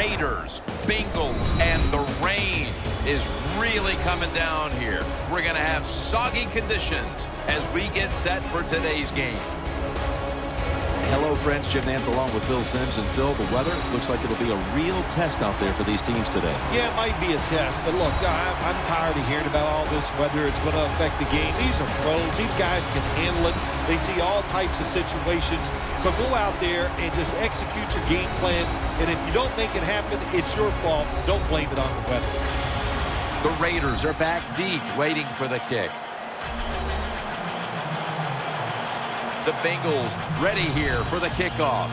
Raiders, Bengals, and the rain is really coming down here. We're going to have soggy conditions as we get set for today's game. Hello, friends. Jim Nantz along with Phil Simms. And Phil, the weather looks like it'll be a real test out there for these teams today. Yeah, it might be a test. But look, I'm tired of hearing about all this weather. It's going to affect the game. These are pros. These guys can handle it. They see all types of situations. So go out there and just execute your game plan. And if you don't make it happen, it's your fault. Don't blame it on the weather. The Raiders are back deep, waiting for the kick. The Bengals ready here for the kickoff.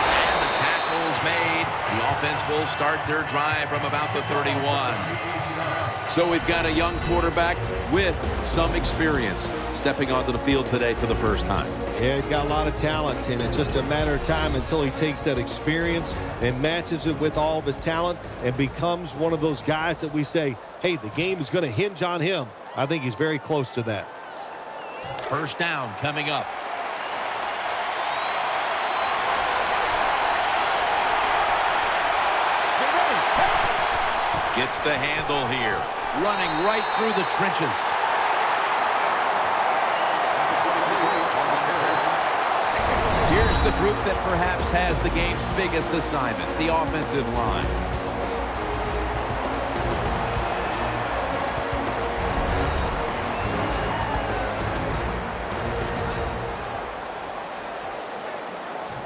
And the tackle's made. The offense will start their drive from about the 31. So we've got a young quarterback with some experience stepping onto the field today for the first time. Yeah, he's got a lot of talent, and it's just a matter of time until he takes that experience and matches it with all of his talent and becomes one of those guys that we say, hey, the game is going to hinge on him. I think he's very close to that. First down coming up. Gets the handle here. Running right through the trenches. Here's the group that perhaps has the game's biggest assignment, the offensive line.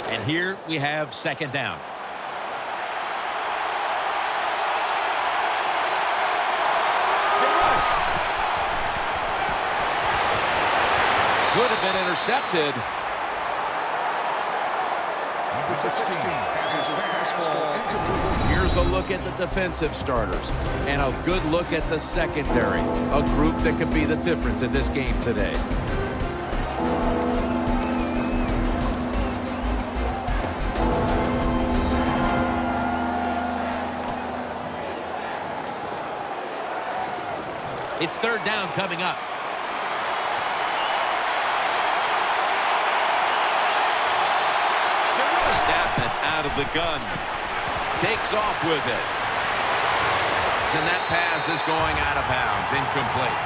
And here we have second down. Could have been intercepted. Here's a look at the defensive starters and a good look at the secondary, a group that could be the difference in this game today. It's third down coming up. Out of the gun, takes off with it, and that pass is going out of bounds, incomplete.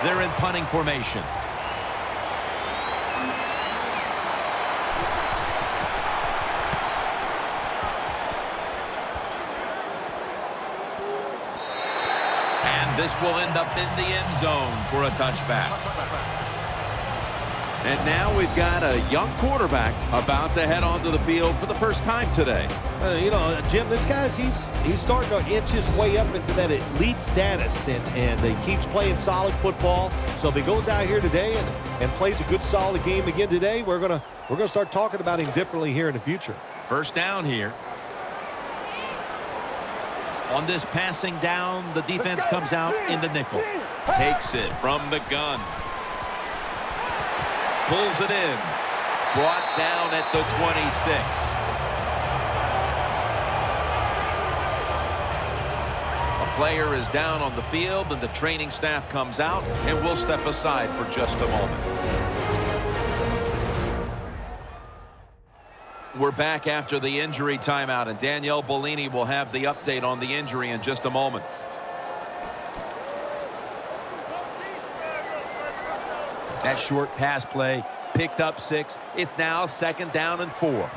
They're in punting formation. This will end up in the end zone for a touchback. And now we've got a young quarterback about to head onto the field for the first time today. You know, Jim, this guy's he's starting to inch his way up into that elite status, and he keeps playing solid football. So if he goes out here today and plays a good solid game again today, we're gonna start talking about him differently here in the future. First down here. On this passing down, the defense comes out in the nickel. Takes it from the gun. Pulls it in. Brought down at the 26. A player is down on the field, and the training staff comes out, and we'll step aside for just a moment. We're back after the injury timeout, and Danielle Bellini will have the update on the injury in just a moment. That short pass play picked up 6. It's now second down and 4.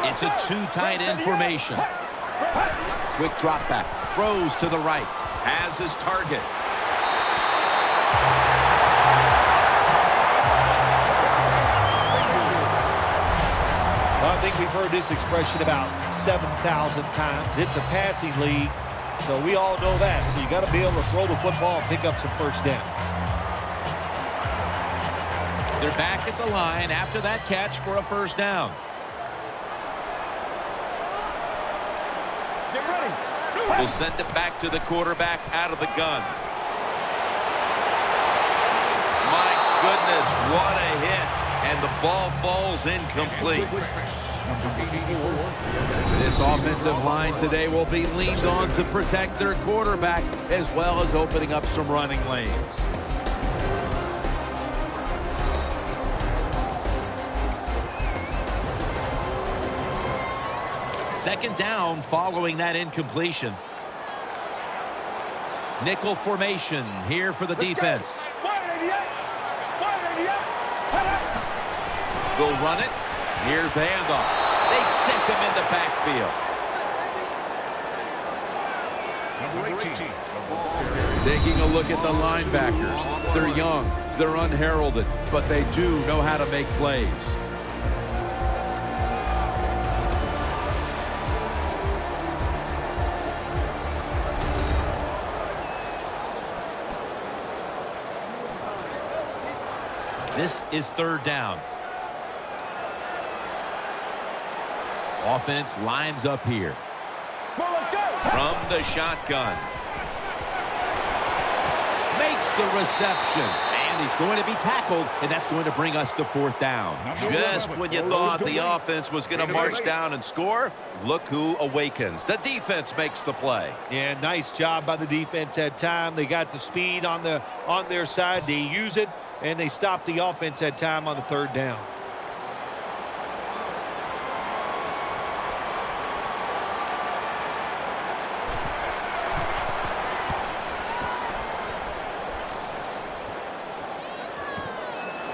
It's a 2 tight end formation. Quick drop back. Throws to the right. Has his target. Well, I think we've heard this expression about 7,000 times. It's a passing league, so we all know that. So you got to be able to throw the football and pick up some first down. They're back at the line after that catch for a first down. Get ready. We'll send it back to the quarterback out of the gun. My goodness, what a hit. And the ball falls incomplete. This offensive line today will be leaned on to protect their quarterback as well as opening up some running lanes. Second down following that incompletion. Nickel formation here for the defense. They'll run it. Here's the handoff. They take him in the backfield. Taking a look at the linebackers. They're young. They're unheralded. But they do know how to make plays. This is third down. Offense lines up here. From the shotgun. Makes the reception. And he's going to be tackled, and that's going to bring us to fourth down. Just when you thought the offense was going to march down and score, look who awakens. The defense makes the play. Yeah, nice job by the defense that time. They got the speed on their side. They use it, and they stop the offense that time on the third down.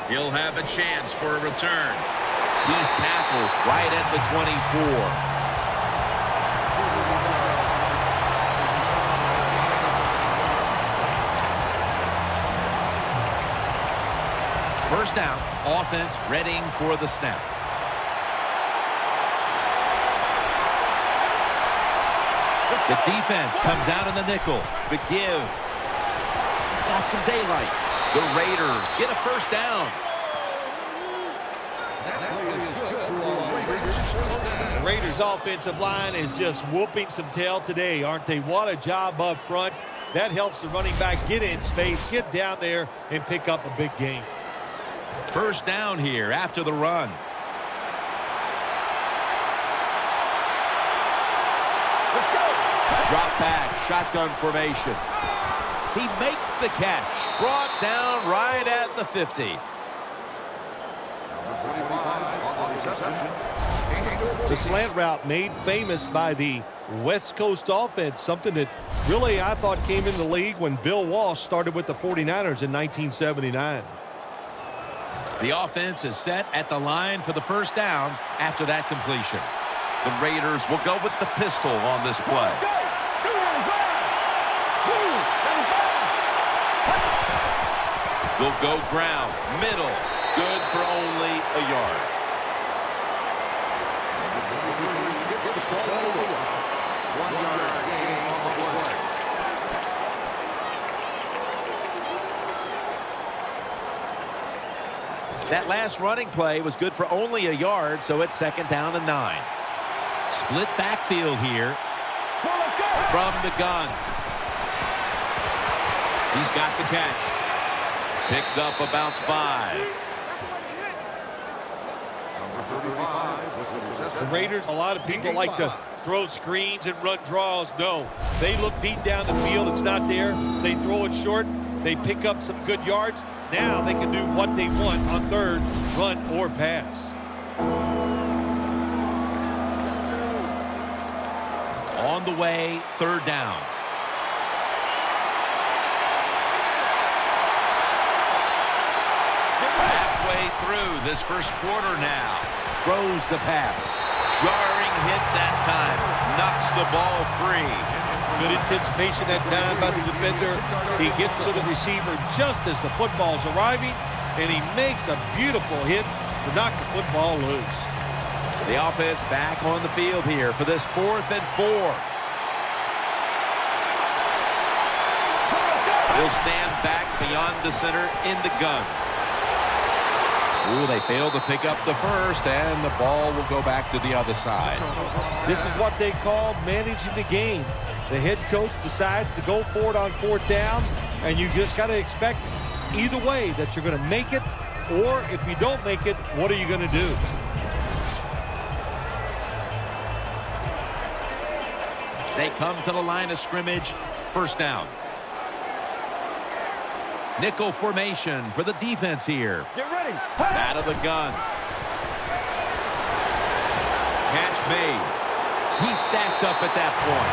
He'll have a chance for a return. He's tackled right at the 24. First down, offense readying for the snap. The defense comes out in the nickel. The give. He's got some daylight. The Raiders get a first down. The Raiders offensive line is just whooping some tail today, aren't they? What a job up front. That helps the running back get in space, get down there, and pick up a big gain. First down here after the run. Let's go. Drop back, shotgun formation. He makes the catch. Brought down right at the 50. The slant route made famous by the West Coast offense, something that really I thought came in the league when Bill Walsh started with the 49ers in 1979. The offense is set at the line for the first down after that completion. The Raiders will go with the pistol on this play. They'll go ground, middle, good for only a yard. That last running play was good for only a yard, so it's second down and 9. Split backfield here from the gun. He's got the catch. Picks up about 5. The Raiders, a lot of people like to throw screens and run draws. No, they look deep down the field. It's not there. They throw it short. They pick up some good yards. Now they can do what they want on third, run or pass. On the way, third down. Halfway through this first quarter now. Throws the pass. Jarring hit that time. Knocks the ball free. Good anticipation that time by the defender. He gets to the receiver just as the football's arriving, and he makes a beautiful hit to knock the football loose. The offense back on the field here for this 4th and 4. He'll stand back beyond the center in the gun. Ooh, they failed to pick up the first, and the ball will go back to the other side. This is what they call managing the game. The head coach decides to go for it on 4th down, and you just got to expect either way that you're going to make it, or if you don't make it, what are you going to do? They come to the line of scrimmage. 1st down. Nickel formation for the defense here. Get ready. Out of the gun. Catch made. He's stacked up at that point.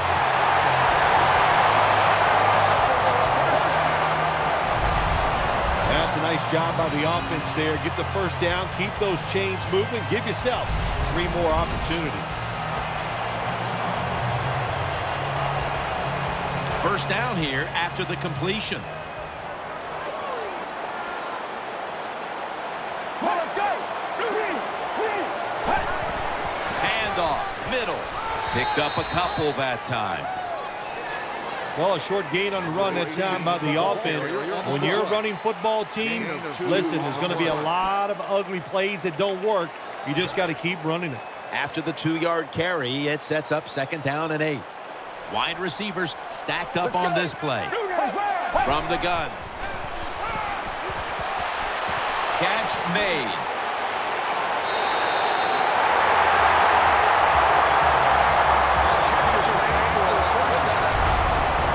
That's a nice job by the offense there. Get the 1st down. Keep those chains moving. Give yourself 3 more opportunities. 1st down here after the completion. Handoff, middle. Picked up a couple that time. Well, a short gain on the run that time by the offense. When you're a running football team, listen, there's going to be a lot of ugly plays that don't work. You just got to keep running it. After the 2-yard carry, it sets up 2nd down and 8. Wide receivers stacked up on this play. From the gun. Catch made.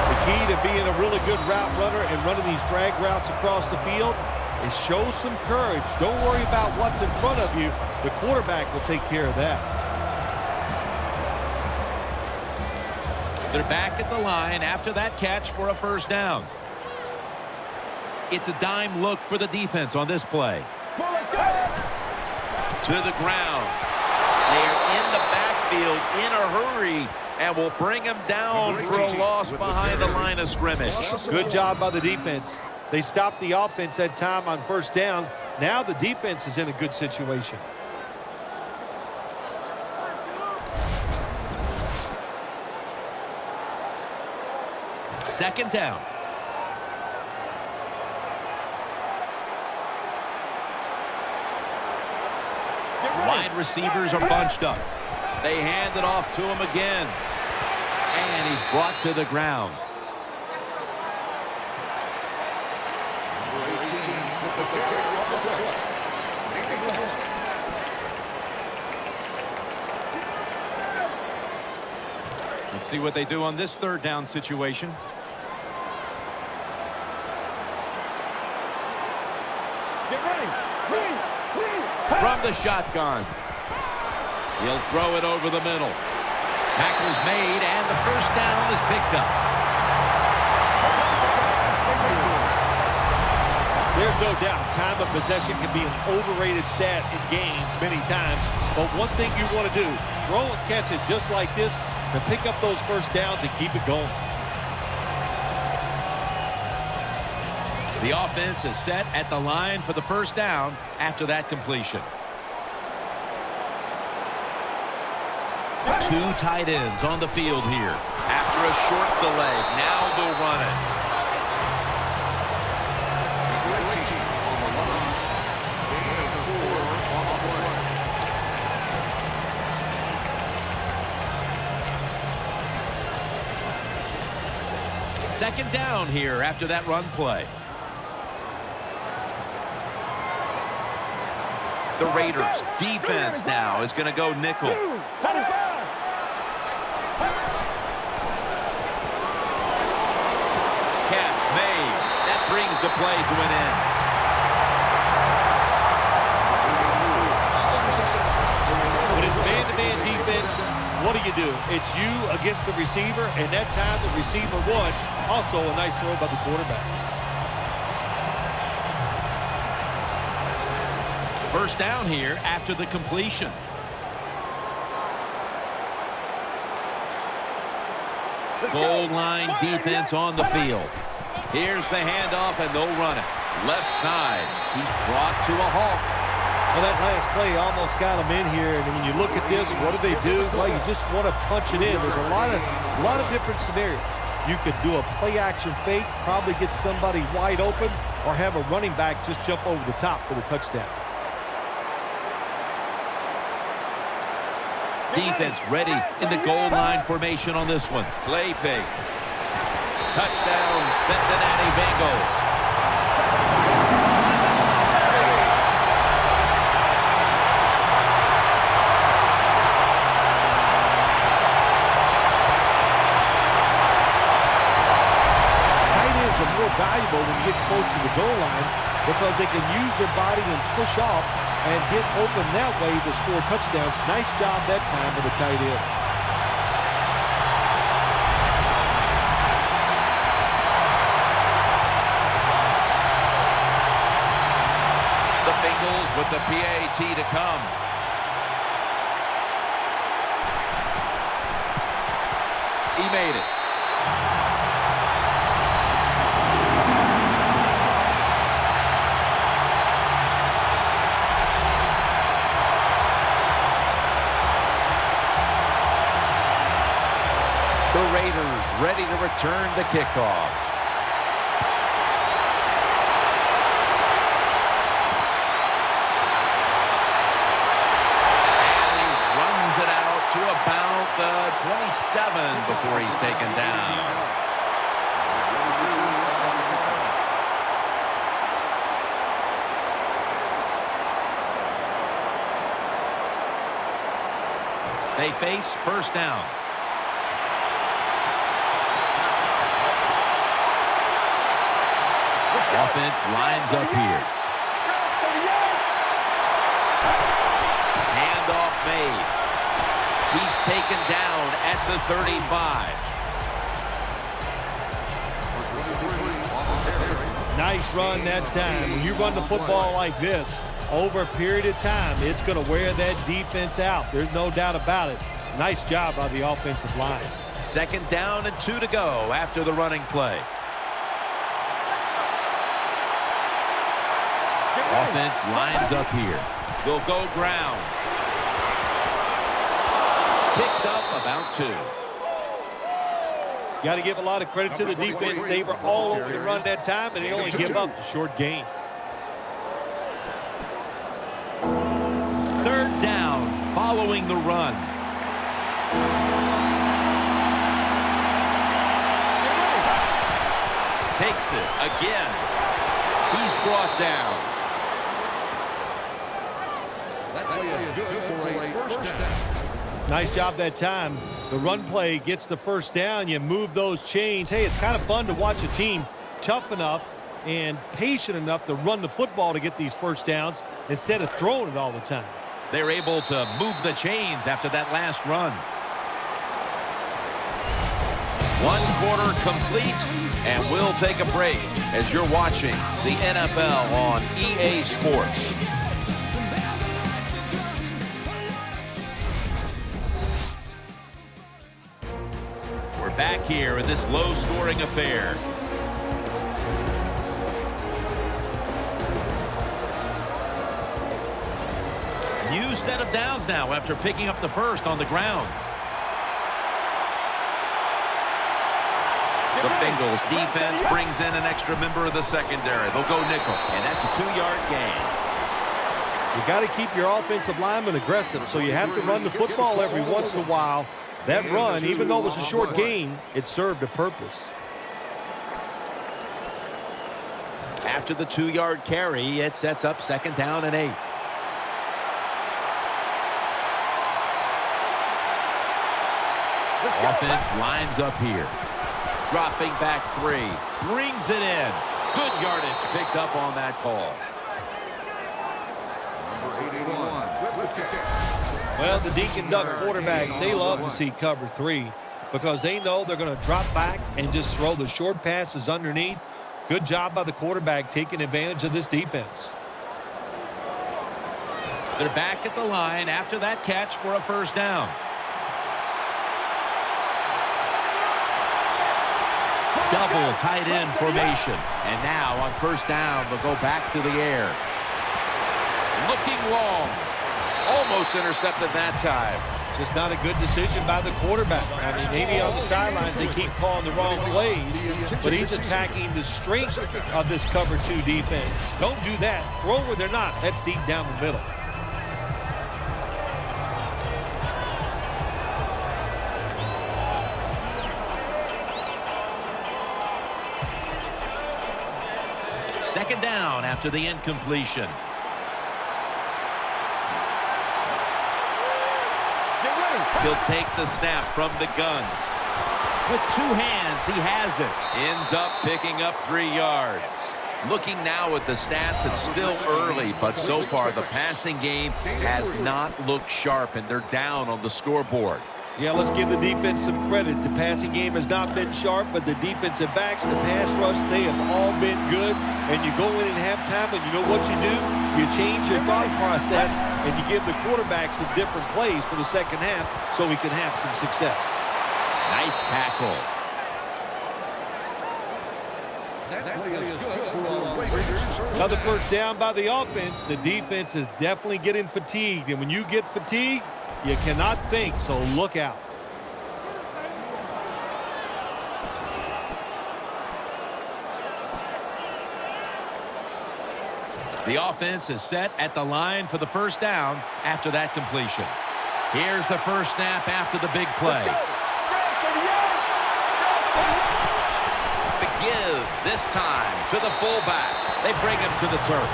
The key to being a really good route runner and running these drag routes across the field is show some courage. Don't worry about what's in front of you. The quarterback will take care of that. They're back at the line after that catch for a 1st down. It's a dime look for the defense on this play. To the ground. They're in the backfield in a hurry and will bring him down for a loss behind the line of scrimmage. Good job by the defense. They stopped the offense that time on 1st down. Now the defense is in a good situation. 2nd down. Wide receivers are bunched up. They hand it off to him again. And he's brought to the ground. Let's see what they do on this 3rd down situation. From the shotgun. He'll throw it over the middle. Tackle's made, and the 1st down is picked up. There's no doubt time of possession can be an overrated stat in games many times. But one thing you want to do, throw and catch it just like this to pick up those 1st downs and keep it going. The offense is set at the line for the 1st down after that completion. 2 tight ends on the field here. After a short delay, now they'll run it. Second down here after that run play. The Raiders defense now is going to go nickel. Catch made. That brings the play to an end. When it's man-to-man defense, what do? It's you against the receiver, and that time the receiver won. Also a nice throw by the quarterback. 1st down here after the completion. Goal line defense on the field. Here's the handoff, and they'll run it. Left side. He's brought to a halt. Well, that last play almost got him in here, and when you look at this, what do they do? Well, you just want to punch it in. There's a lot of different scenarios. You could do a play-action fake, probably get somebody wide open, or have a running back just jump over the top for the touchdown. Defense ready in the goal line formation on this one. Play fake. Touchdown, Cincinnati Bengals. More valuable when you get close to the goal line because they can use their body and push off and get open that way to score touchdowns. Nice job that time with the tight end. The Bengals with the PAT to come. He made it. The Raiders ready to return the kickoff. And he runs it out to about the 27 before he's taken down. They face first down. Offense lines up here. Handoff made. He's taken down at the 35. Nice run that time. When you run the football like this, over a period of time, it's going to wear that defense out. There's no doubt about it. Nice job by the offensive line. Second down and 2 to go after the running play. Offense lines up here. They'll go ground. Picks up about 2. Got to give a lot of credit to the defense. They were all over the run that time, and they only give up a short gain. Third down following the run. Takes it again. He's brought down. Nice job that time. The run play gets the first down. You move those chains. Hey, it's kind of fun to watch a team tough enough and patient enough to run the football to get these first downs instead of throwing it all the time. They're able to move the chains after that last run. 1 quarter complete, and we'll take a break as you're watching the NFL on EA Sports. We're back here in this low-scoring affair. New set of downs now after picking up the first on the ground. The Bengals defense brings in an extra member of the secondary. They'll go nickel, and that's a 2-yard gain. You got to keep your offensive lineman aggressive, so you have to run the football every once in a while. That run, even though it was a short gain, it served a purpose. After the 2-yard carry, it sets up second down and 8. Offense lines up here. Dropping back 3. Brings it in. Good yardage picked up on that call. Well, the Deacon Duck quarterbacks, they love to see cover 3 because they know they're going to drop back and just throw the short passes underneath. Good job by the quarterback taking advantage of this defense. They're back at the line after that catch for a first down. Double tight end formation. And now on first down, they'll go back to the air. Looking long. Almost intercepted that time. Just not a good decision by the quarterback. I mean, maybe on the sidelines they keep calling the wrong plays, but he's attacking the strength of this cover 2 defense. Don't do that. Throw where they're not. That's deep down the middle. Second down after the incompletion. He'll take the snap from the gun. With two hands, he has it. Ends up picking up 3 yards. Looking now at the stats, it's still early, but so far the passing game has not looked sharp, and they're down on the scoreboard. Yeah, let's give the defense some credit. The passing game has not been sharp, but the defensive backs, the pass rush, they have all been good. And you go in at halftime, and you know what you do? You change your thought process, and you give the quarterbacks some different plays for the second half so we can have some success. Nice tackle. Another first down by the offense. The defense is definitely getting fatigued, and when you get fatigued, you cannot think, so look out. The offense is set at the line for the first down after that completion. Here's the first snap after the big play. The give this time to the fullback. They bring him to the turf.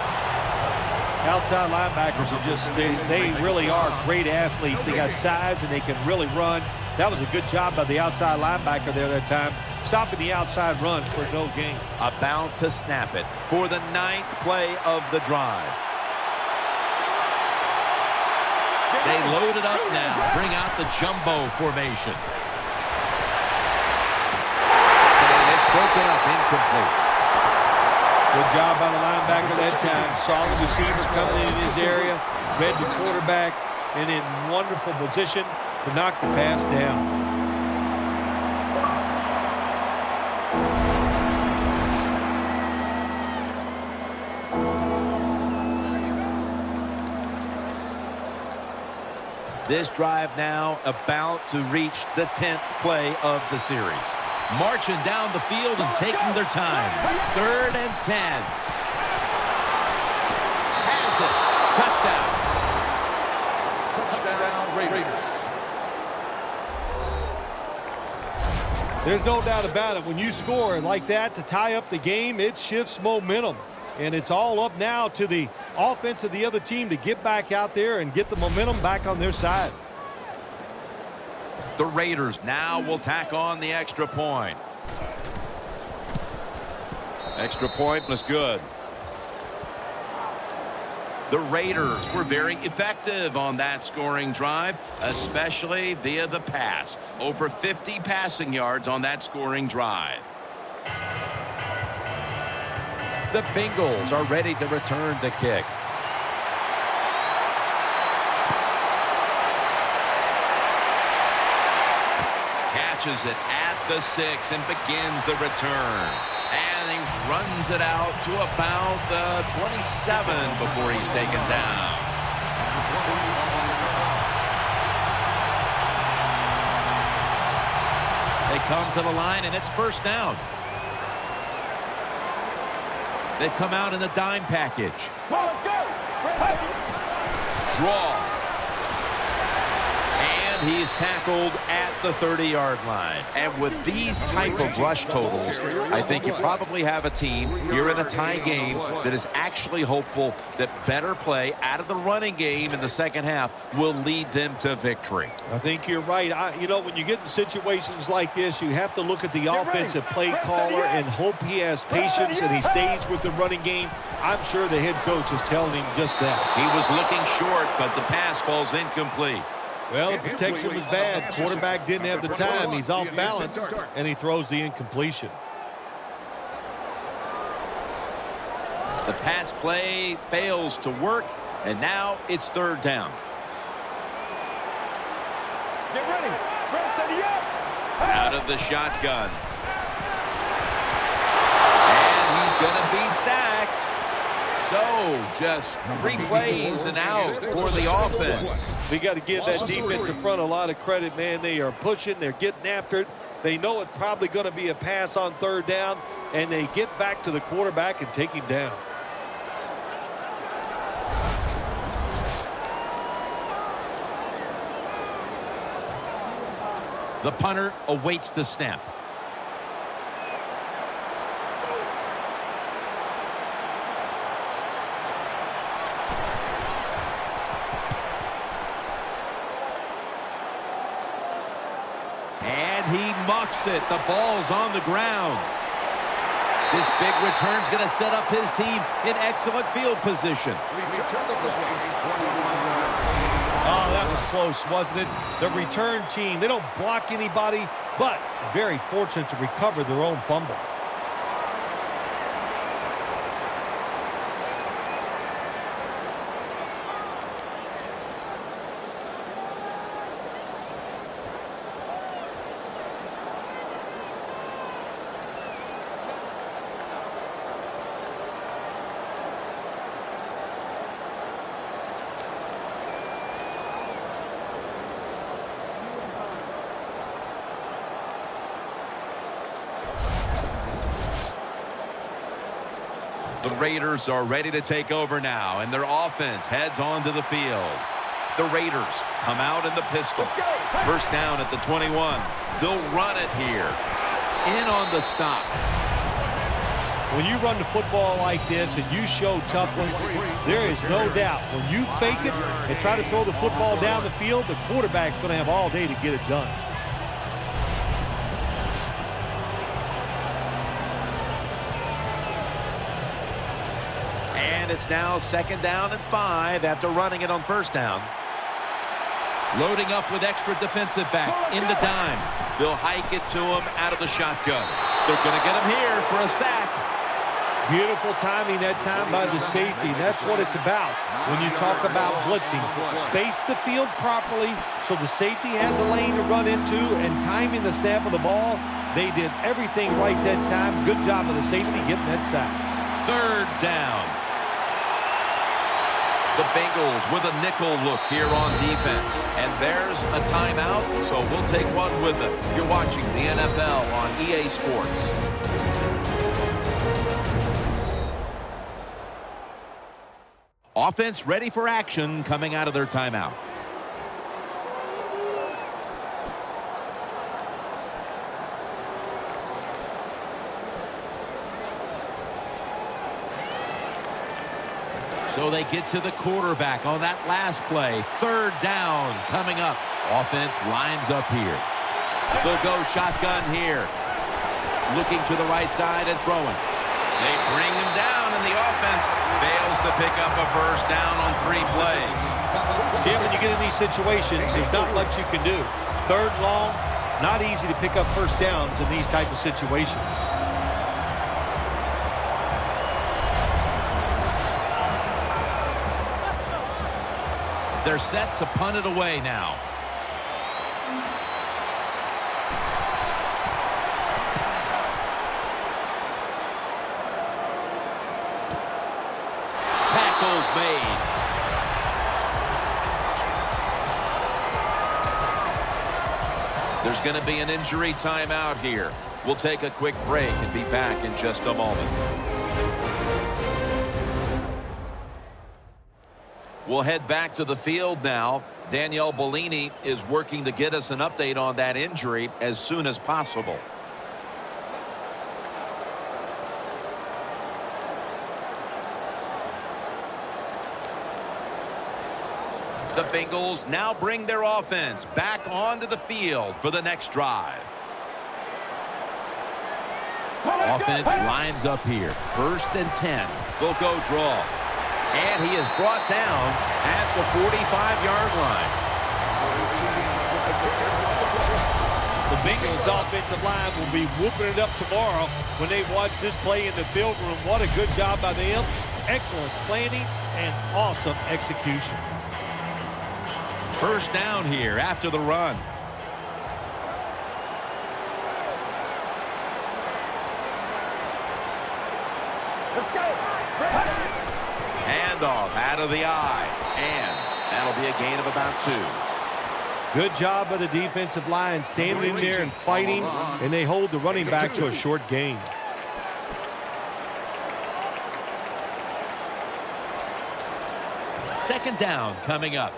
Outside linebackers are just, they really are great athletes. They got size and they can really run. That was a good job by the outside linebacker there that time, stopping the outside run for no gain. About to snap it for the 9th play of the drive. They load it up now, bring out the jumbo formation. And it's broken up, incomplete. Good job by the linebacker that time. Solid receiver coming in his area. Read the quarterback and in wonderful position to knock the pass down. This drive now about to reach the 10th play of the series. Marching down the field and taking their time. 3rd and 10. Has it. Touchdown. Touchdown, Raiders. There's no doubt about it. When you score like that to tie up the game, it shifts momentum. And it's all up now to the offense of the other team to get back out there and get the momentum back on their side. The Raiders now will tack on the extra point. Extra point was good. The Raiders were very effective on that scoring drive, especially via the pass. Over 50 passing yards on that scoring drive. The Bengals are ready to return the kick. Catches it at the 6 and begins the return. And he runs it out to about the 27 before he's taken down. They come to the line, and it's first down. They come out in the dime package. Draw. And he's tackled at the 30-yard line. And with these type of rush totals, I think you probably have a team here in a tie game that is actually hopeful that better play out of the running game in the second half will lead them to victory. I think you're right. You know, when you get in situations like this, you have to look at the offensive play caller and hope he has patience and he stays with the running game. I'm sure the head coach is telling him just that. He was looking short, but the pass falls incomplete. Well, the protection was bad. Quarterback didn't have the time. He's off balance, and he throws the incompletion. The pass play fails to work, and now it's third down. Get ready. Steady up. Out of the shotgun. And he's going to be sacked. So, just 3 plays and out for the offense. We got to give that defensive front a lot of credit, man. They are pushing. They're getting after it. They know it's probably going to be a pass on third down, and they get back to the quarterback and take him down. The punter awaits the snap. muffs it. The ball's on the ground. This big return's going to set up his team in excellent field position. Oh, that was close, wasn't it? The return team, they don't block anybody, but very fortunate to recover their own fumble. The Raiders are ready to take over now, and their offense heads onto the field. The Raiders come out in the pistol. First down at the 21. They'll run it here. In on the stop. When you run the football like this and you show toughness, there is no doubt when you fake it and try to throw the football down the field, the quarterback's going to have all day to get it done. And it's now 2nd down and 5 after running it on first down. Loading up with extra defensive backs into dime. They'll hike it to him out of the shotgun. They're going to get him here for a sack. Beautiful timing that time by the safety. That's what it's about when you talk about blitzing. Space the field properly so the safety has a lane to run into, and timing the snap of the ball. They did everything right that time. Good job of the safety getting that sack. 3rd down. The Bengals with a nickel look here on defense. And there's a timeout, so we'll take one with them. You're watching the NFL on EA Sports. Offense ready for action coming out of their timeout. So they get to the quarterback on that last play. 3rd down coming up. Offense lines up here. They'll go shotgun here. Looking to the right side and throwing. They bring him down, and the offense fails to pick up a first down on 3 plays. Yeah, when you get in these situations, there's not much you can do. 3rd and long, not easy to pick up first downs in these type of situations. They're set to punt it away now. Tackles made. There's going to be an injury timeout here. We'll take a quick break and be back in just a moment. We'll head back to the field now. Danielle Bellini is working to get us an update on that injury as soon as possible. The Bengals now bring their offense back onto the field for the next drive. Offense lines up here. 1st and 10. They'll go draw. And he is brought down at the 45-yard line. The Bengals offensive line will be whooping it up tomorrow when they watch this play in the field room. What a good job by them. Excellent planning and awesome execution. 1st down here after the run. Let's go. Handoff out of the eye. And that'll be a gain of about 2. Good job by the defensive line standing in there and fighting, and they hold the running back to a short gain. Second down coming up.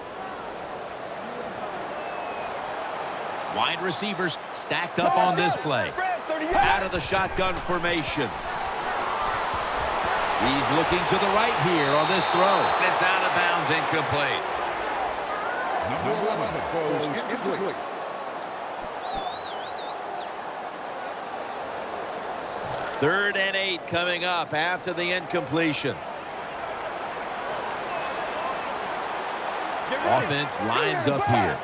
Wide receivers stacked up on this play. Out of the shotgun formation. He's looking to the right here on this throw. It's out of bounds, incomplete. 3rd and 8 coming up after the incompletion. Offense lines up here.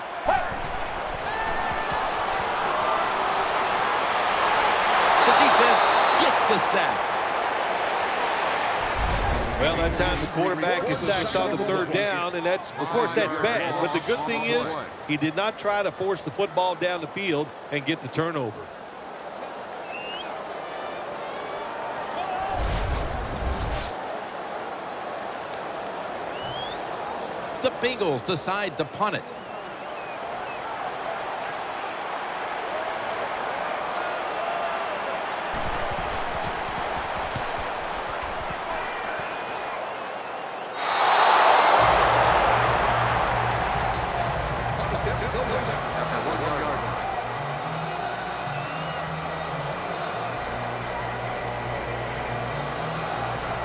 The defense gets the sack. Well, that time the quarterback is sacked on the 3rd down, and that's, of course, that's bad. But the good thing is he did not try to force the football down the field and get the turnover. The Bengals decide to punt it.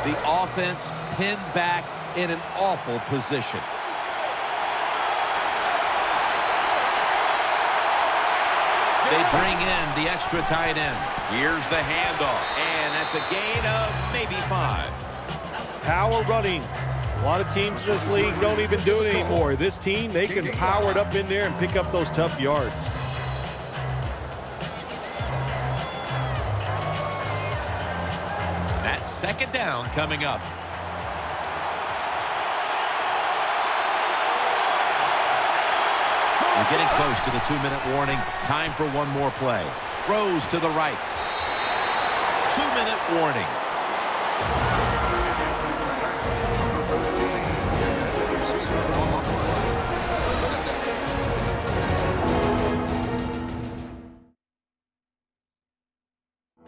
The offense pinned back in an awful position. They bring in the extra tight end. Here's the handoff, and that's a gain of maybe 5. Power running. A lot of teams in this league don't even do it anymore. This team, they can power it up in there and pick up those tough yards. That's 2nd down coming up. We're getting close to the 2-minute warning. Time for one more play. Throws to the right. 2-minute warning.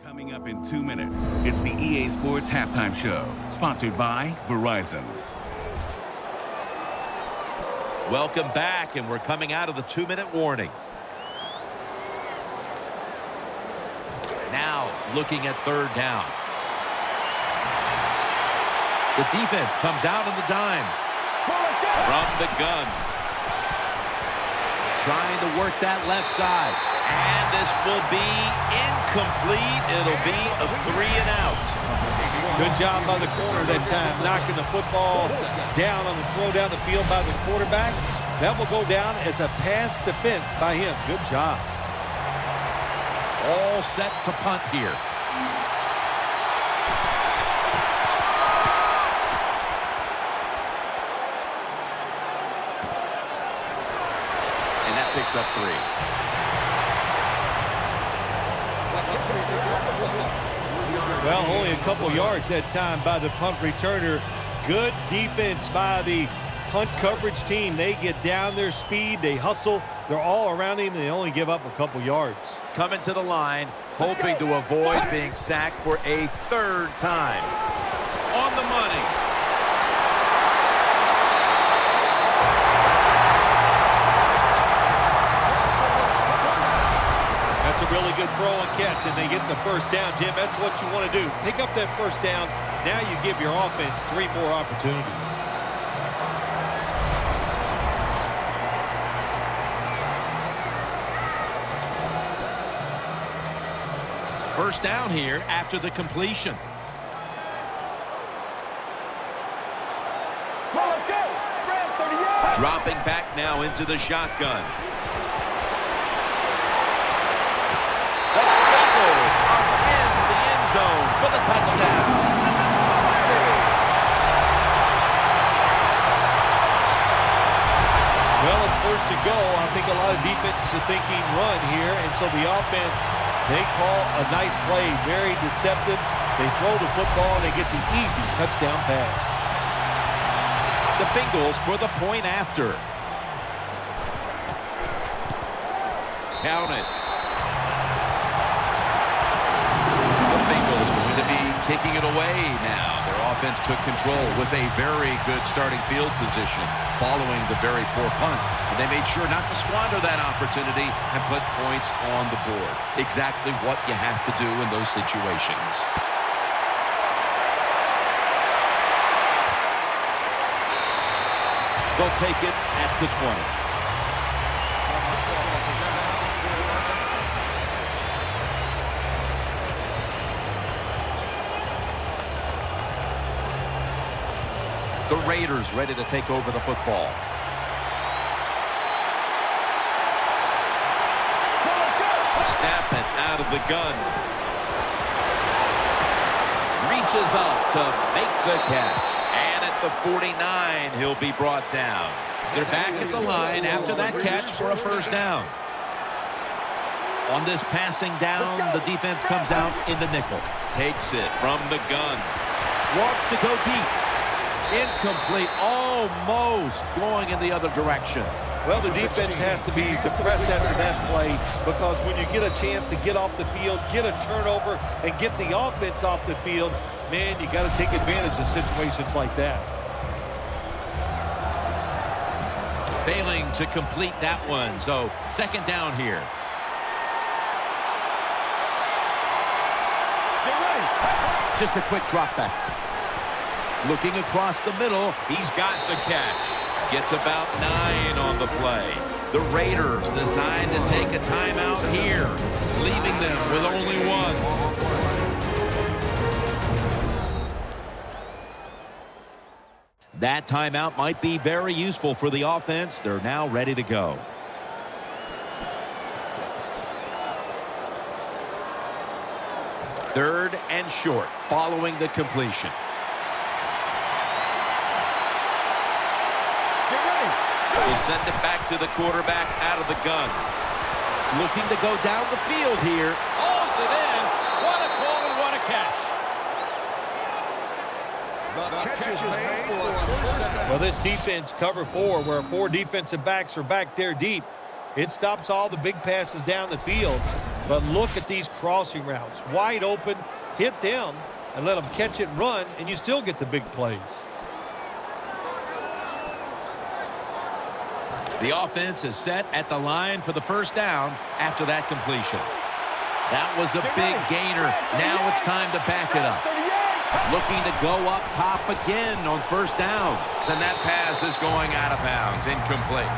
Coming up in 2 minutes, it's the EA Sports Halftime Show, sponsored by Verizon. Welcome back, and we're coming out of the 2-minute warning. Now, looking at 3rd down. The defense comes out on the dime. From the gun. Trying to work that left side. And this will be incomplete. It'll be a 3 and out. Good job by the corner that time, knocking the football down on the throw down the field by the quarterback. That will go down as a pass defense by him. Good job. All set to punt here. And that picks up 3. Well, only a couple yards that time by the punt returner. Good defense by the punt coverage team. They get down their speed. They hustle. They're all around him, and they only give up a couple yards. Coming to the line, hoping to avoid being sacked for a 3rd time. On the money. That's a really good throw and catch, and they get the 1st down, Jim. That's what you want to do. Pick up that 1st down. Now you give your offense 3 more opportunities. First down here after the completion. Dropping back now into the shotgun. The Bengals are in the end zone for the touchdown. Well, it's 1st and goal. I think a lot of defenses are thinking run here, and so the offense, they call a nice play, very deceptive. They throw the football, and they get the easy touchdown pass. The Bengals for the point after. Count it. The Bengals going to be kicking it away now. Their offense took control with a very good starting field position following the very poor punt. And they made sure not to squander that opportunity and put points on the board. Exactly what you have to do in those situations. They'll take it at the 20. The Raiders ready to take over the football. Snap it out of the gun. Reaches up to make the catch. And at the 49, he'll be brought down. They're back at the line after that catch for a first down. On this passing down, the defense comes out in the nickel. Takes it from the gun. Wants to go deep. Incomplete. Almost going in the other direction. Well, the defense has to be depressed after that play, because when you get a chance to get off the field, get a turnover, and get the offense off the field, man, you got to take advantage of situations like that. Failing to complete that one, so second down here. Just a quick drop back. Looking across the middle, he's got the catch. Gets about 9 on the play. The Raiders decide to take a timeout here, leaving them with only one. That timeout might be very useful for the offense. They're now ready to go. Third and short, following the completion. Will send it back to the quarterback out of the gun. Looking to go down the field here. Hauls it in. What a call and what a catch. Well, this defense, cover 4, where 4 defensive backs are back there deep. It stops all the big passes down the field. But look at these crossing routes. Wide open, hit them, and let them catch it and run, and you still get the big plays. The offense is set at the line for the first down after that completion. That was a big gainer. Now it's time to back it up. Looking to go up top again on first down. And that pass is going out of bounds. Incomplete.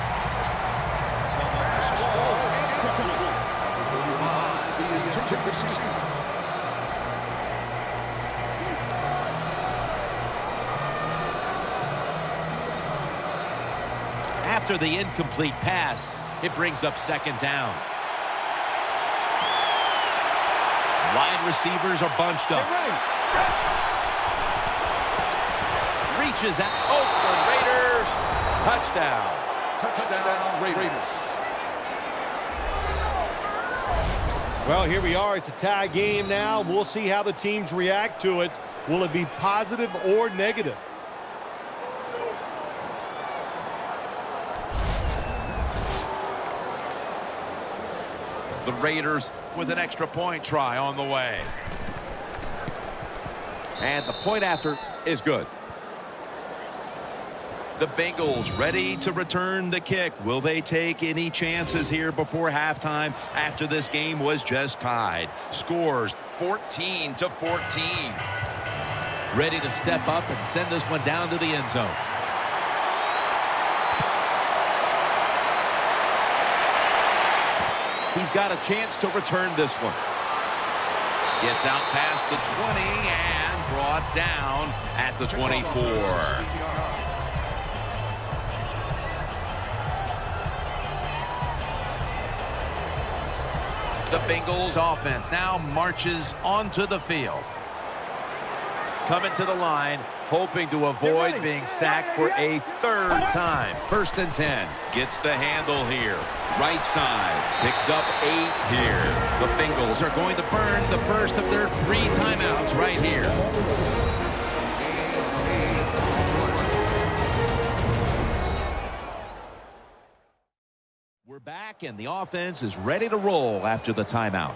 After the incomplete pass, it brings up second down. Wide receivers are bunched up. Reaches at Oakland Raiders. Touchdown. Touchdown, Raiders. Well, here we are. It's a tie game now. We'll see how the teams react to it. Will it be positive or negative? The Raiders with an extra point try on the way. And the point after is good. The Bengals ready to return the kick. Will they take any chances here before halftime after this game was just tied? Scores 14-14. Ready to step up and send this one down to the end zone. He's got a chance to return this one. Gets out past the 20 and brought down at the 24. The Bengals offense now marches onto the field. Coming to the line, hoping to avoid being sacked for a third time. First and 10. Gets the handle here. Right side. Picks up 8 here. The Bengals are going to burn the first of their 3 timeouts right here. We're back, and the offense is ready to roll after the timeout.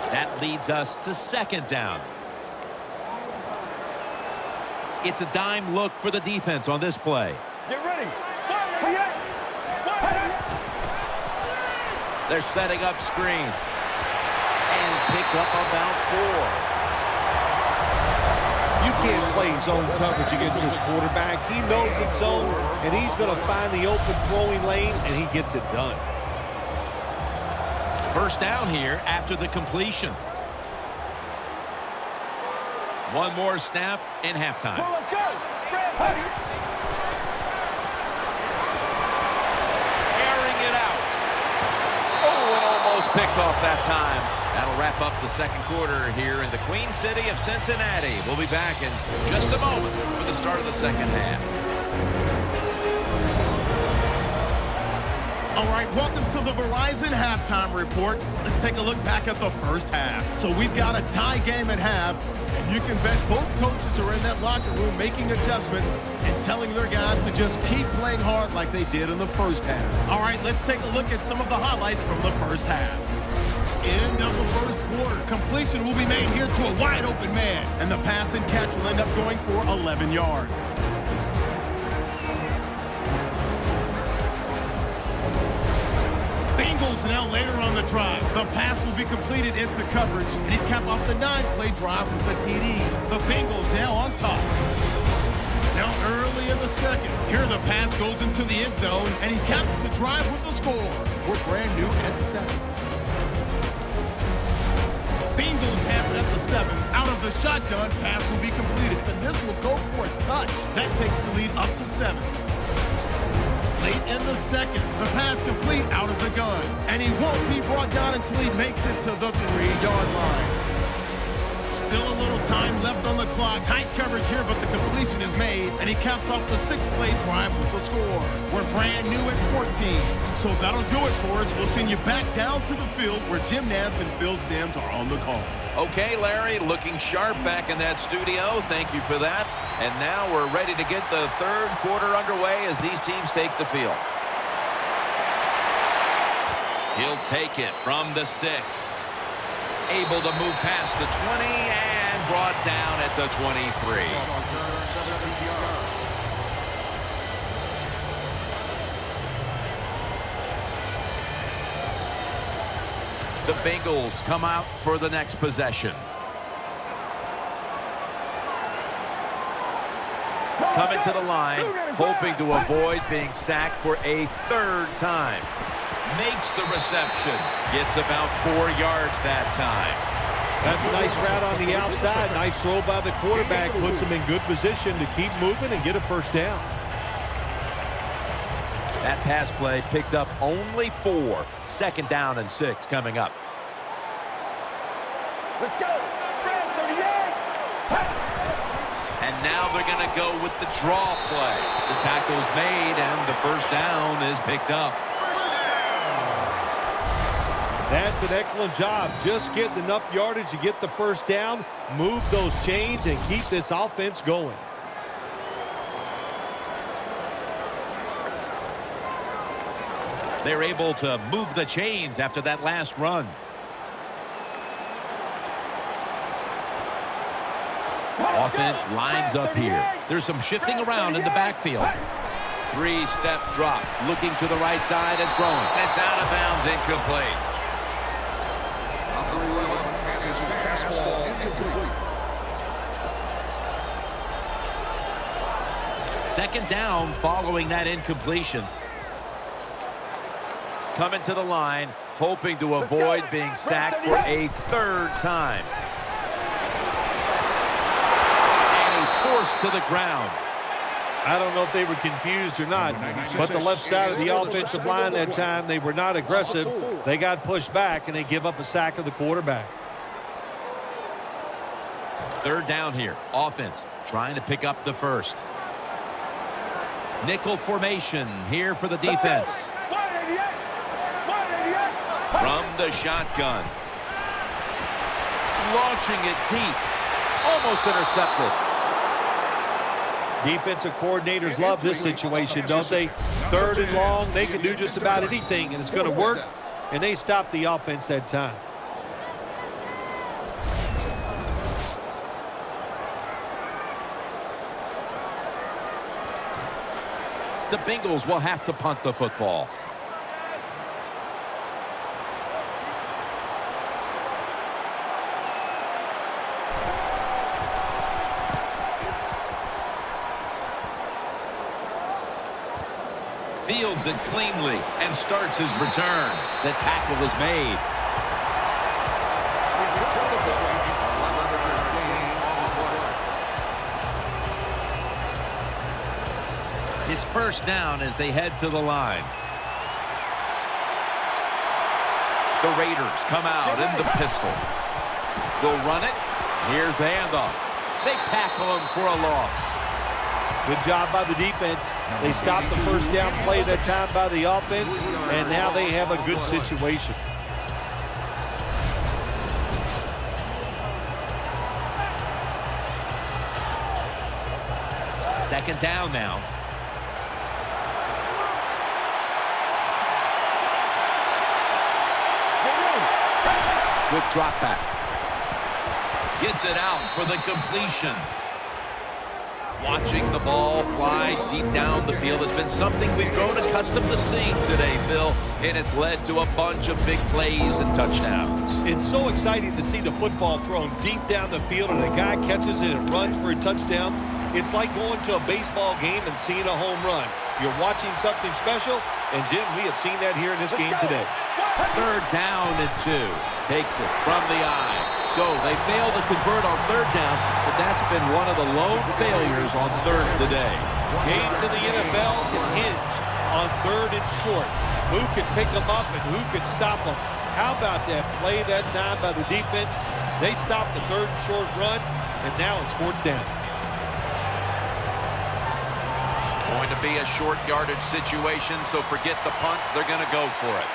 That leads us to second down. It's a dime look for the defense on this play. Get ready. They're setting up screen. And pick up about 4. You can't play zone coverage against this quarterback. He knows it's zone, and he's going to find the open throwing lane, and he gets it done. First down here after the completion. One more snap in halftime. Let's go. Airing it out. Oh, and almost picked off that time. That'll wrap up the second quarter here in the Queen City of Cincinnati. We'll be back in just a moment for the start of the second half. All right, welcome to the Verizon Halftime Report. Let's take a look back at the first half. So we've got a tie game at half, and you can bet both coaches are in that locker room making adjustments and telling their guys to just keep playing hard like they did in the first half. All right, let's take a look at some of the highlights from the first half. End of the first quarter. Completion will be made here to a wide open man, and the pass and catch will end up going for 11 yards. Bengals now later on the drive. The pass will be completed into coverage, and he'd cap off the 9-play drive with a TD. The Bengals now on top. Now early in the second. Here the pass goes into the end zone, and he caps the drive with a score. We're brand new at 7. Bengals have it at the 7. Out of the shotgun, pass will be completed, and this will go for a touch. That takes the lead up to 7. Late in the second, the pass complete out of the gun, and he won't be brought down until he makes it to the 3-yard line. Still a little time left on the clock. Tight coverage here, but the completion is made, and he caps off the 6-play drive with the score. We're brand new at 14. So that'll do it for us. We'll send you back down to the field where Jim Nantz and Phil Simms are on the call. Okay, Larry, looking sharp back in that studio. Thank you for that. And now we're ready to get the third quarter underway as these teams take the field. He'll take it from the 6. Able to move past the 20 and brought down at the 23. The Bengals come out for the next possession. Coming to the line, hoping to avoid being sacked for a third time. Makes the reception. Gets about 4 yards that time. That's a nice route on the outside. Nice throw by the quarterback. Puts him in good position to keep moving and get a first down. That pass play picked up only 4. Second down and 6 coming up. Let's go. 38. And now they're going to go with the draw play. The tackle's made and the first down is picked up. That's an excellent job. Just getting enough yardage to get the first down, move those chains, and keep this offense going. They're able to move the chains after that last run. Offense lines up here. There's some shifting around in the backfield. 3-step drop, looking to the right side and throwing. It's out of bounds, incomplete. Second down following that incompletion. Coming to the line, hoping to avoid being sacked for a third time. And he's forced to the ground. I don't know if they were confused or not, but the left side of the offensive line that time, they were not aggressive. They got pushed back, and they give up a sack of the quarterback. Third down here. Offense trying to pick up the first. Nickel formation here for the defense. From the shotgun. Launching it deep. Almost intercepted. Defensive coordinators love this situation, don't they? Third and long, they can do just about anything, and it's going to work, and they stop the offense that time. The Bengals will have to punt the football. Fields it cleanly and starts his return. The tackle is made. It's first down as they head to the line. The Raiders come out in the pistol. They'll run it. Here's the handoff. They tackle him for a loss. Good job by the defense. They stopped the first down play that time by the offense, and now they have a good situation. Second down now. Quick drop back. Gets it out for the completion. Watching the ball fly deep down the field has been something we've grown accustomed to seeing today, Phil, and it's led to a bunch of big plays and touchdowns. It's so exciting to see the football thrown deep down the field and a guy catches it and runs for a touchdown. It's like going to a baseball game and seeing a home run. You're watching something special, and Jim, we have seen that here in this game today. Third down and 2. Takes it from the eye. So they failed to convert on third down, but that's been one of the lone failures on third today. Games in the NFL can hinge on third and short. Who can pick them up and who can stop them? How about that play that time by the defense? They stopped the third and short run, and now it's fourth down. Going to be a short yardage situation, so forget the punt. They're going to go for it.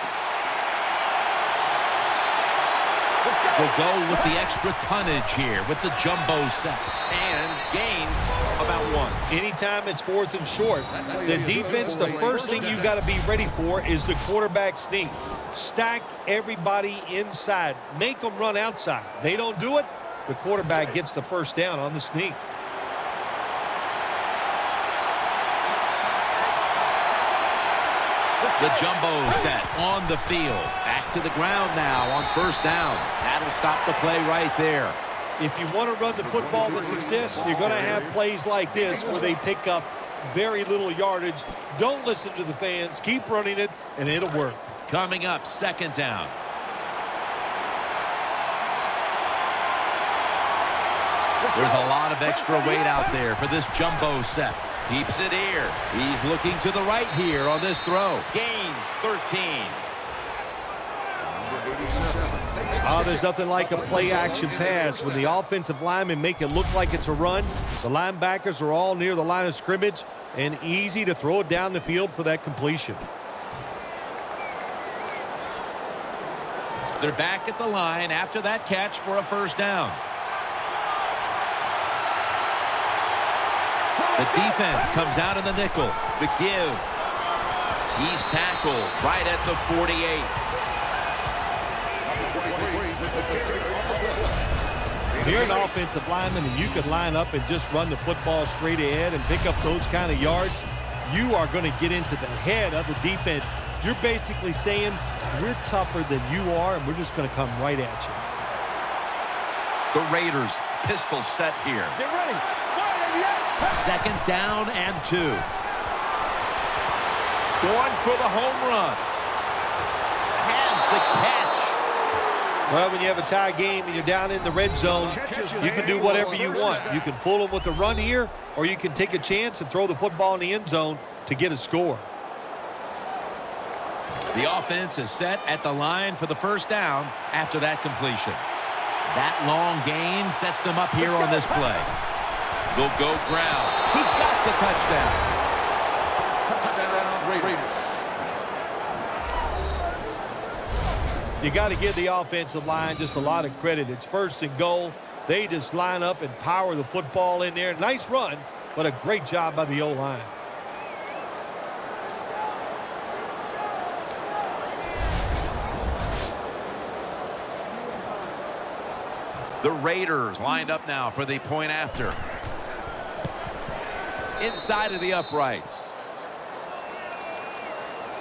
We'll go with the extra tonnage here with the jumbo set. And gains about 1. Anytime it's fourth and short, the defense, the first thing you got to be ready for is the quarterback sneak. Stack everybody inside. Make them run outside. They don't do it, the quarterback gets the first down on the sneak. The jumbo set on the field. Back to the ground now on first down. That'll stop the play right there. If you want to run the football with success, you're going to have plays like this where they pick up very little yardage. Don't listen to the fans. Keep running it, and it'll work. Coming up, second down. There's a lot of extra weight out there for this jumbo set. Keeps it here. He's looking to the right here on this throw. Gains 13. There's nothing like a play-action pass. When the offensive linemen make it look like it's a run, the linebackers are all near the line of scrimmage and easy to throw it down the field for that completion. They're back at the line after that catch for a first down. The defense comes out in the nickel. The give. He's tackled right at the 48. If you're an offensive lineman and you can line up and just run the football straight ahead and pick up those kind of yards, you are going to get into the head of the defense. You're basically saying, we're tougher than you are, and we're just going to come right at you. The Raiders, pistol set here. Get ready. Second down and 2. Going for the home run. Has the catch. Well, when you have a tie game and you're down in the red zone, you can do whatever you want. You can fool them with a run here, or you can take a chance and throw the football in the end zone to get a score. The offense is set at the line for the first down after that completion. That long gain sets them up here on this play. They'll go ground. He's got the touchdown. You got to give the offensive line just a lot of credit. It's first and goal. They just line up and power the football in there. Nice run, but a great job by the O-line. The Raiders lined up now for the point after. Inside of the uprights.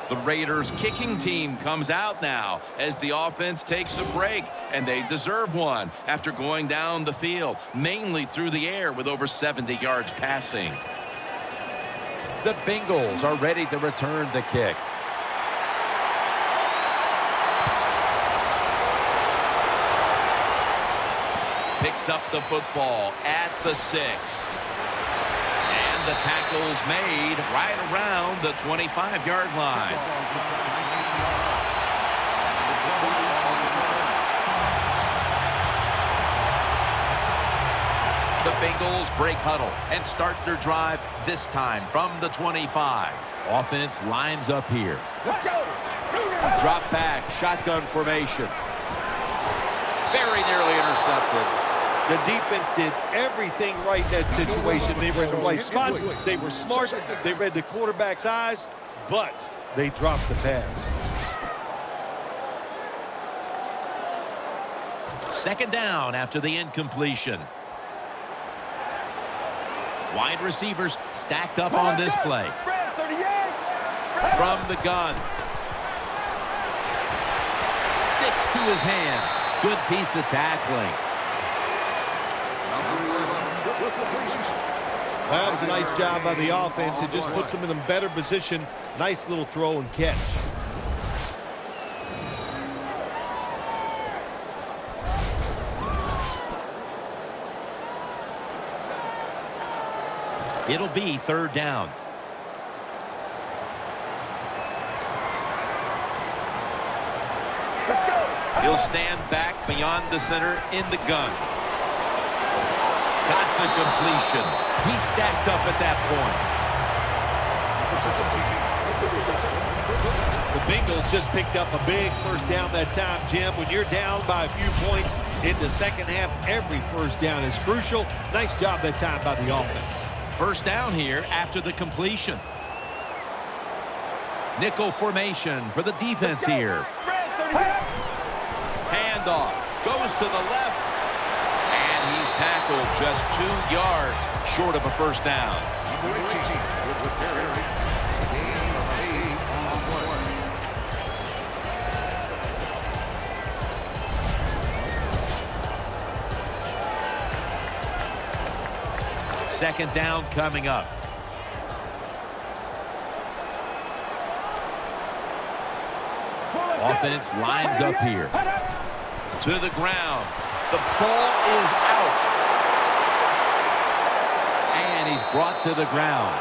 The Raiders kicking team comes out now as the offense takes a break, and they deserve one after going down the field, mainly through the air with over 70 yards passing. The Bengals are ready to return the kick. Picks up the football at the 6. And the tackle's made right around the 25-yard line. The Bengals break huddle and start their drive this time from the 25. Offense lines up here. Let's go. Drop back, shotgun formation. Very nearly intercepted. The defense did everything right in that situation. They were in the right spot. They were smart. They read the quarterback's eyes, but they dropped the pass. Second down after the incompletion. Wide receivers stacked up on this play. From the gun. Sticks to his hands. Good piece of tackling. That was a nice job by the offense. It just puts them in a better position. Nice little throw and catch. It'll be third down. Let's go. He'll stand back beyond the center in the gun. Got the completion. He stacked up at that point. The Bengals just picked up a big first down that time, Jim. When you're down by a few points in the second half, every first down is crucial. Nice job that time by the offense. First down here after the completion. Nickel formation for the defense here. Handoff. Goes to the left. And he's tackled just 2 yards short of a first down. Second down coming up. Offense lines up here. To the ground. The ball is out. And he's brought to the ground.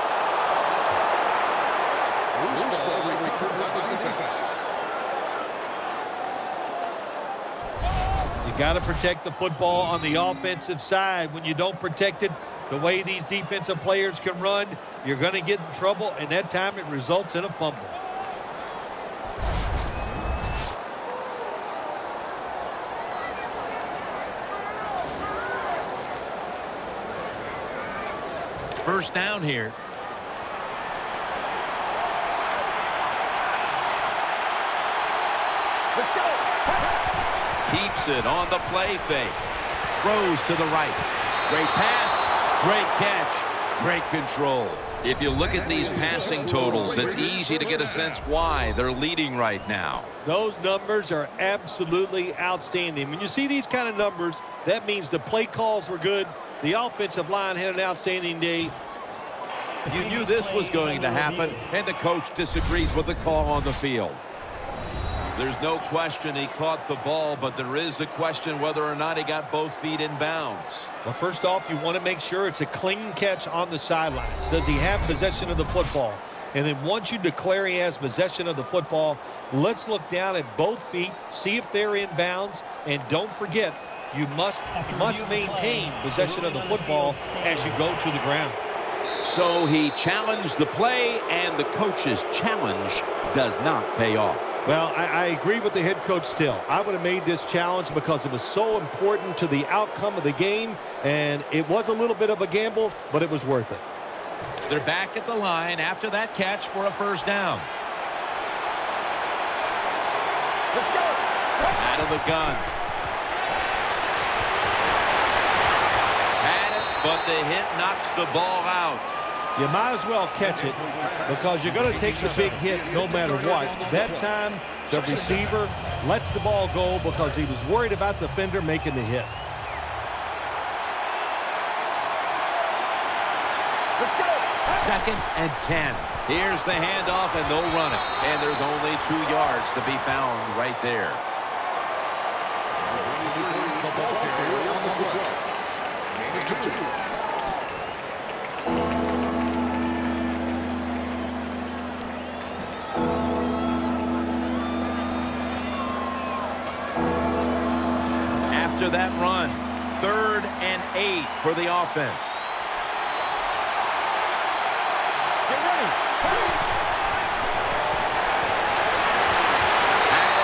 You got to protect the football on the offensive side. When you don't protect it, the way these defensive players can run, you're going to get in trouble, and that time it results in a fumble. First down here. Let's go. Keeps it on the play fake. Throws to the right. Great pass. Great catch. Great control. If you look at these passing totals, it's easy to get a sense why they're leading right now. Those numbers are absolutely outstanding. When you see these kind of numbers, that means the play calls were good. The offensive line had an outstanding day. You knew this was going to happen, and the coach disagrees with the call on the field. There's no question he caught the ball, but there is a question whether or not he got both feet in bounds. Well, first off, you want to make sure it's a clean catch on the sidelines. Does he have possession of the football? And then once you declare he has possession of the football, let's look down at both feet, see if they're in bounds, and don't forget, you must maintain possession of the football as you go to the ground. So he challenged the play, and the coach's challenge does not pay off. Well, I agree with the head coach still. I would have made this challenge because it was so important to the outcome of the game, and it was a little bit of a gamble, but it was worth it. They're back at the line after that catch for a first down. Let's go. Out of the gun. Had it, but the hit knocks the ball out. You might as well catch it because you're going to take the big hit no matter what. That time, the receiver lets the ball go because he was worried about the defender making the hit. Let's go. Second and 10. Here's the handoff, and they'll run it. And there's only 2 yards to be found right there. after that run. 3rd and 8 for the offense. Get ready.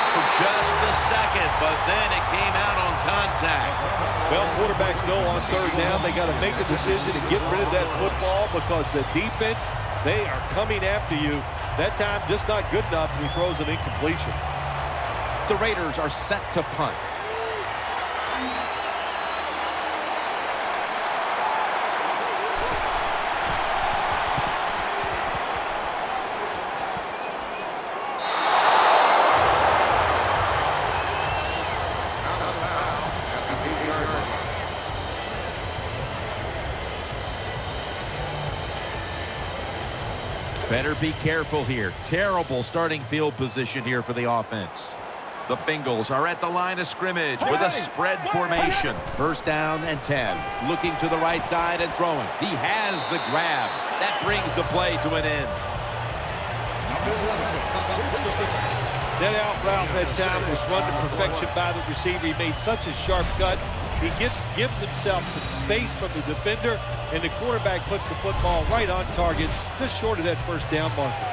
For just a second, but then it came out on contact. Well, quarterbacks know on 3rd down they got to make a decision to get rid of that football because the defense, they are coming after you. That time just not good enough, and he throws an incompletion. The Raiders are set to punt. Better be careful here. Terrible starting field position here for the offense. The Bengals are at the line of scrimmage with a spread formation. 1st down and 10. Looking to the right side and throwing. He has the grab. That brings the play to an end. That out route that time was run to perfection by the receiver. He made such a sharp cut. He gives himself some space from the defender, and the quarterback puts the football right on target, just short of that 1st down marker.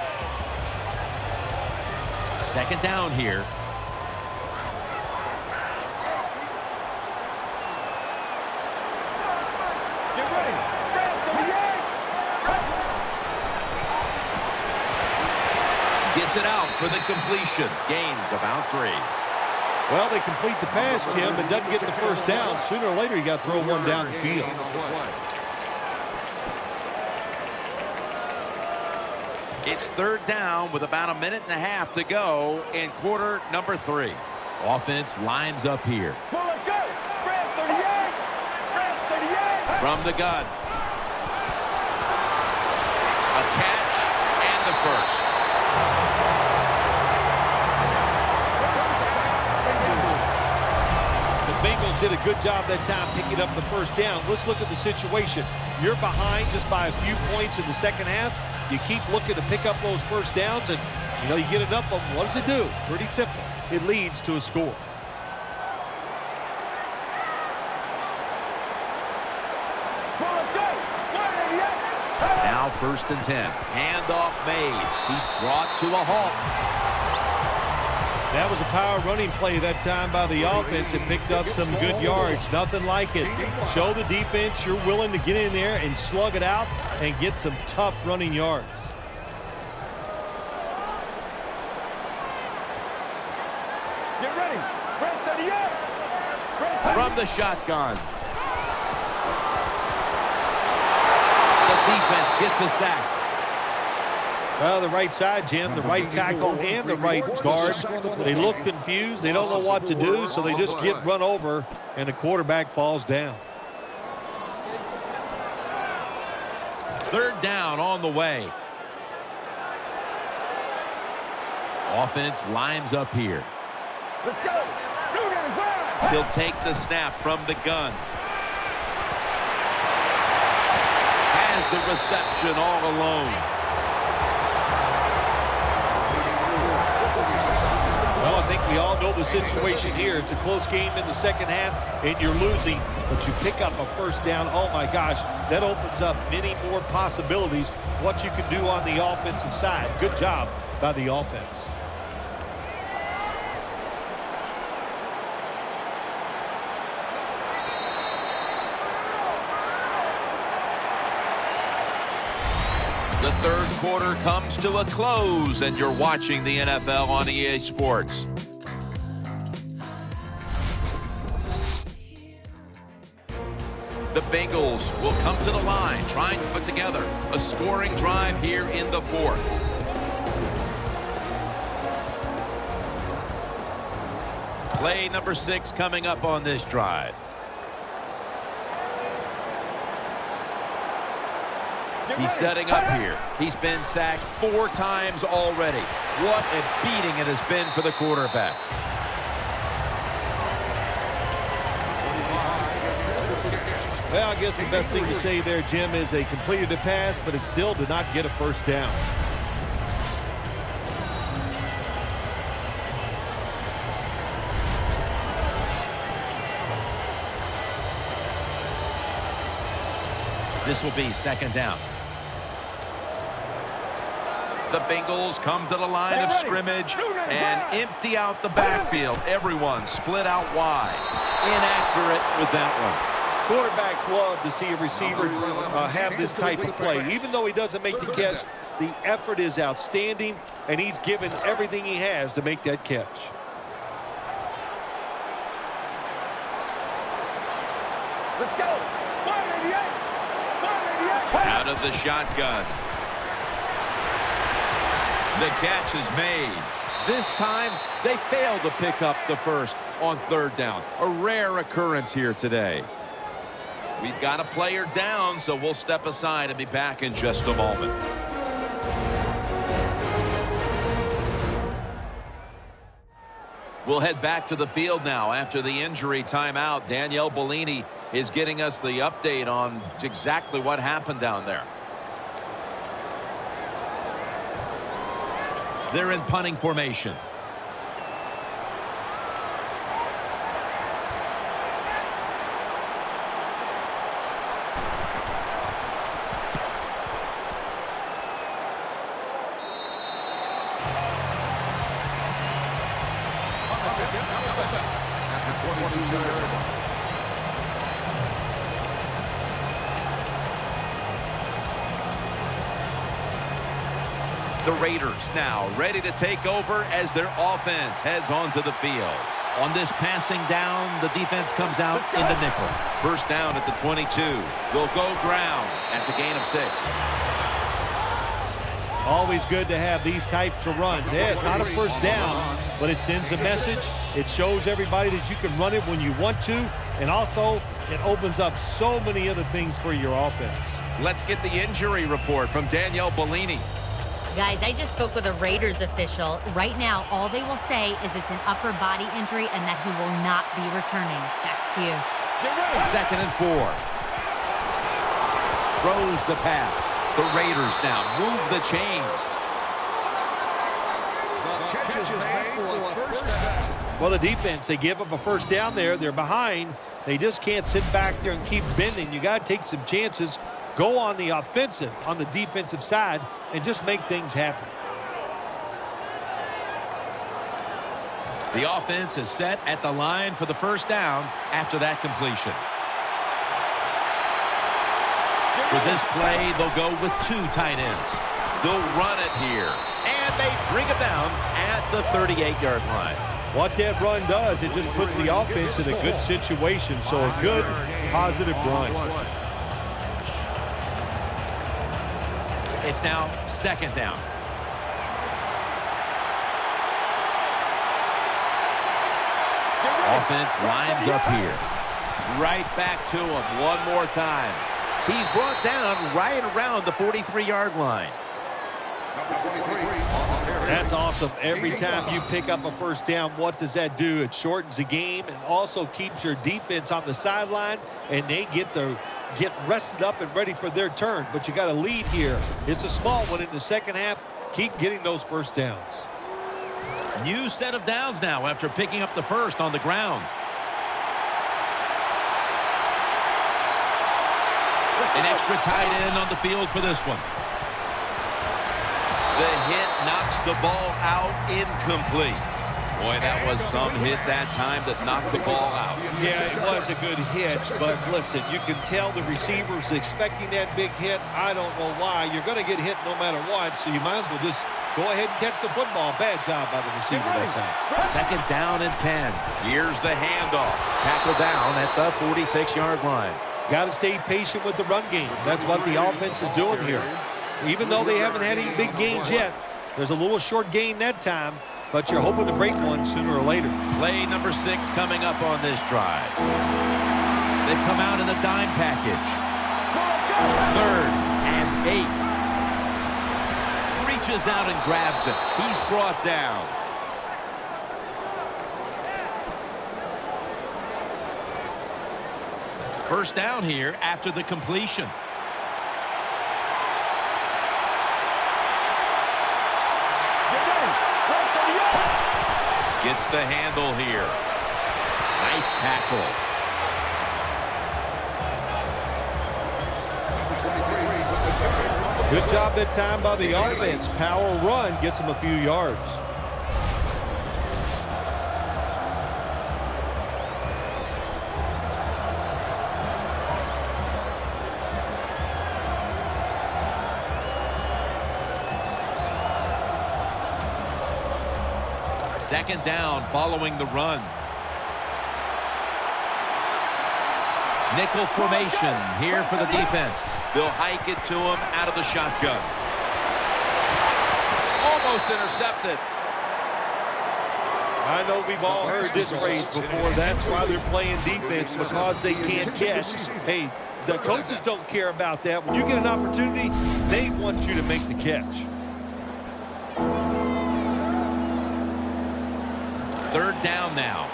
2nd down here. Get ready. Gets it out for the completion. Gains about 3. Well, they complete the pass, Jim, but doesn't get the 1st down. Sooner or later, you got to throw one down the field. It's 3rd down with about 1.5 minutes to go in quarter number 3. Offense lines up here. Well, let's go. Brad 38. Brad 38. From the gun. A catch and the 1st. Bengals did a good job that time picking up the 1st down. Let's look at the situation. You're behind just by a few points in the 2nd half. You keep looking to pick up those 1st downs, and, you get enough of them. What does it do? Pretty simple. It leads to a score. Now 1st and 10. Handoff made. He's brought to a halt. That was a power running play that time by the offense. It picked up some good yards. Nothing like it. Show the defense you're willing to get in there and slug it out and get some tough running yards. Get ready. Brad 38. From the shotgun. The defense gets a sack. Well, the right side, Jim, the right tackle and the right guard, they look confused. They don't know what to do, so they just get run over, and the quarterback falls down. 3rd down on the way. Offense lines up here. Let's go. He'll take the snap from the gun. Has the reception all alone. Well, I think we all know the situation here. It's a close game in the 2nd half, and you're losing, but you pick up a 1st down. Oh, my gosh, that opens up many more possibilities, what you can do on the offensive side. Good job by the offense. The 3rd quarter comes to a close, and you're watching the NFL on EA Sports. The Bengals will come to the line, trying to put together a scoring drive here in the 4th. Play number 6 coming up on this drive. He's setting up here. He's been sacked 4 times already. What a beating it has been for the quarterback. Well, I guess the best thing to say there, Jim, is they completed a pass, but it still did not get a 1st down. This will be second down. The Bengals come to the line of scrimmage and empty out the backfield. Everyone split out wide. Inaccurate with that one. Quarterbacks love to see a receiver have this type of play. Even though he doesn't make the catch, the effort is outstanding, and he's given everything he has to make that catch. Let's go. 588. 588. Out of the shotgun. The catch is made. This time, they failed to pick up the first on third down. A rare occurrence here today. We've got a player down, so we'll step aside and be back in just a moment. We'll head back to the field now after the injury timeout. Danielle Bellini is getting us the update on exactly what happened down there. They're in punting formation. The Raiders now ready to take over as their offense heads onto the field. On this passing down, the defense comes out in the nickel. First down at the 22. They'll go ground. That's a gain of 6. Always good to have these types of runs. Yeah, it's not a first down, but it sends a message. It shows everybody that you can run it when you want to, and also it opens up so many other things for your offense. Let's get the injury report from Danielle Bellini. Guys, I just spoke with a Raiders official. Right now, all they will say is it's an upper body injury and that he will not be returning. Back to you. Second and 4. Throws the pass. The Raiders now move the chains. Well, the defense, they give up a first down there. They're behind. They just can't sit back there and keep bending. You got to take some chances. Go on the offensive, on the defensive side, and just make things happen. The offense is set at the line for the first down after that completion. For this play, they'll go with 2 tight ends. They'll run it here. And they bring it down at the 38-yard line. What that run does, it just puts the offense in a good situation. So a good, positive run. It's now second down. Offense lines up here. Right back to him one more time. He's brought down right around the 43-yard line. That's awesome. Every time you pick up a first down, what does that do? It shortens the game and also keeps your defense on the sideline, and they get rested up and ready for their turn. But you got a lead here. It's a small one in the second half. Keep getting those first downs. New set of downs now after picking up the first on the ground. An extra tight end on the field for this one. The hit knocks the ball out incomplete. Boy, that was some hit that time that knocked the ball out. Yeah, it was a good hit, but listen, you can tell the receiver's expecting that big hit. I don't know why. You're going to get hit no matter what, so you might as well just go ahead and catch the football. Bad job by the receiver that time. Second down and 10. Here's the handoff. Tackle down at the 46-yard line. Got to stay patient with the run game. That's what the offense is doing here. Even though they haven't had any big gains yet, there's a little short gain that time, but you're hoping to break one sooner or later. Play number 6 coming up on this drive. They've come out in the dime package. 3rd and 8. Reaches out and grabs it. He's brought down. First down here after the completion. Gets the handle here. Nice tackle. Good job that time by the offense. Power run gets them a few yards. Second down following the run. Nickel formation here for the defense. They'll hike it to him out of the shotgun. Almost intercepted. I know we've all heard this phrase before. That's why they're playing defense, because they can't catch. Hey, the coaches don't care about that. When you get an opportunity, they want you to make the catch. Third down now.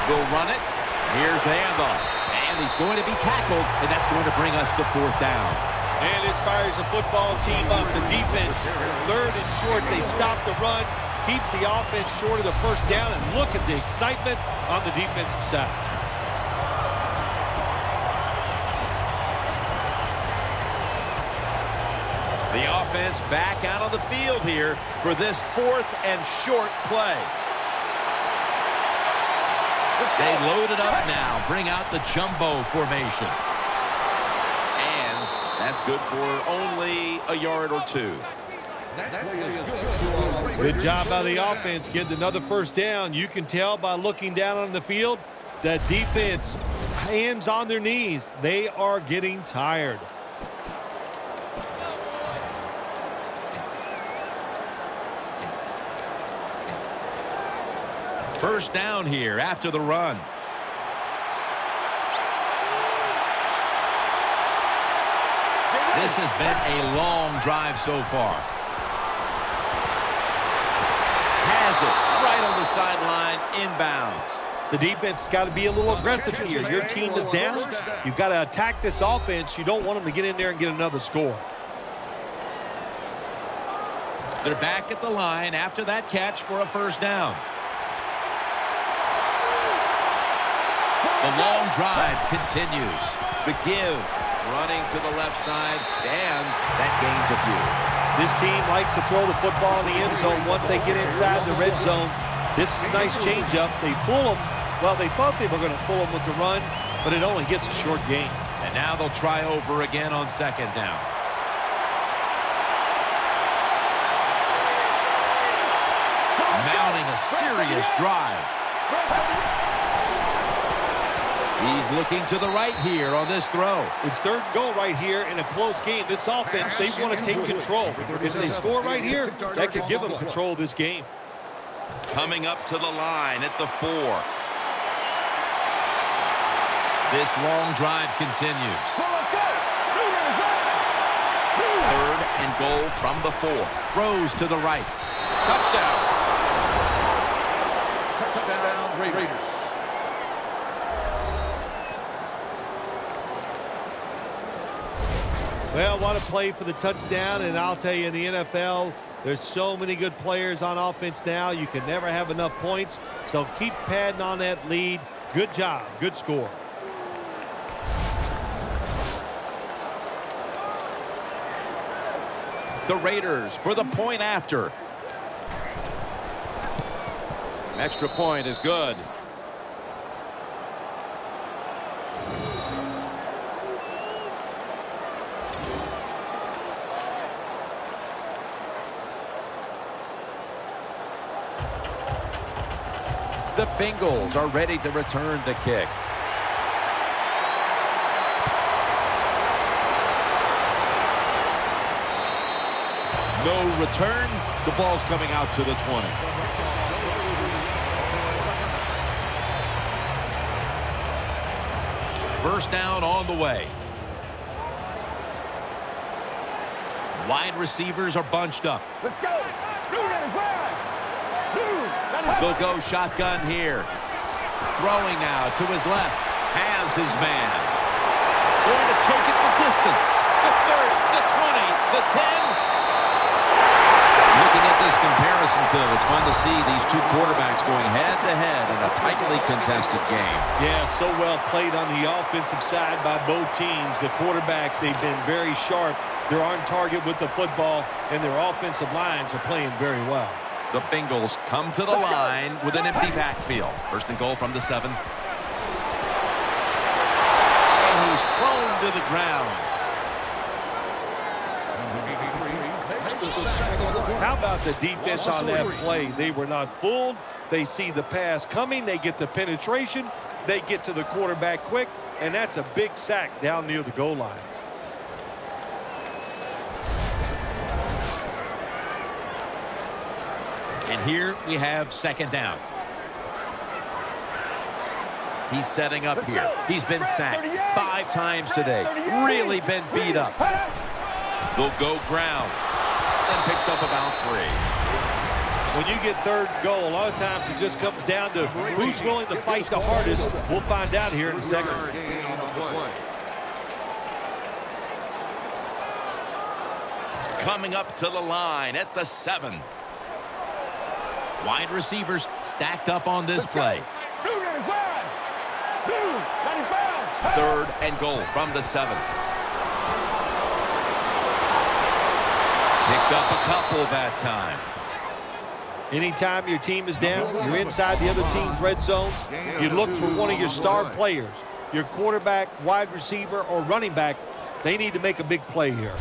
They'll run it. Here's the handoff. And he's going to be tackled, and that's going to bring us to fourth down. And this fires the football team up. The defense, third and short. They stop the run, keeps the offense short of the first down, and look at the excitement on the defensive side. The offense back out on the field here for this fourth and short play. They load it up now, bring out the jumbo formation. And that's good for only a yard or two. Good job by the offense, getting another first down. You can tell by looking down on the field that defense, hands on their knees. They are getting tired. First down here after the run. This has been a long drive so far. Has it right on the sideline, inbounds. The defense has got to be a little aggressive here. Your team is down. You've got to attack this offense. You don't want them to get in there and get another score. They're back at the line after that catch for a first down. The long drive continues. The give, running to the left side, and that gains a few. This team likes to throw the football in the end zone once they get inside the red zone. This is a nice changeup. They fool them. Well, they thought they were going to fool them with the run, but it only gets a short gain. And now they'll try over again on second down. Mounting a serious drive. He's looking to the right here on this throw. It's third and goal right here in a close game. This offense, they want to take control. If they score right here, that could give them control of this game. Coming up to the line at the 4. This long drive continues. Third and goal from the 4. Throws to the right. Touchdown. Touchdown, Raiders. Well, what a play for the touchdown, and I'll tell you, in the NFL, there's so many good players on offense now. You can never have enough points, so keep padding on that lead. Good job. Good score. The Raiders for the point after. Extra point is good. The Bengals are ready to return the kick. No return. The ball's coming out to the 20. First down on the way. Wide receivers are bunched up. Let's go. They'll go shotgun here. Throwing now to his left. Has his man. Going to take it the distance. The 30, the 20, the 10. Looking at this comparison Phil, it's fun to see these two quarterbacks going head-to-head in a tightly contested game. Yeah, so well played on the offensive side by both teams. The quarterbacks, they've been very sharp. They're on target with the football, and their offensive lines are playing very well. The Bengals come to the line with an empty backfield. First and goal from the 7. And he's thrown to the ground. How about the defense on that play? They were not fooled. They see the pass coming. They get the penetration. They get to the quarterback quick, and that's a big sack down near the goal line. And here we have second down. He's setting up here. He's been sacked 5 times today. Really been beat up. They'll go ground. And picks up about 3. When you get third and goal, a lot of times it just comes down to who's willing to fight the hardest. We'll find out here in a second. Coming up to the line at the 7. Wide receivers stacked up on this play. 3rd and goal from the 7. Picked up a couple that time. Anytime your team is down, you're inside the other team's red zone, you look for one of your star players, your quarterback, wide receiver, or running back. They need to make a big play here.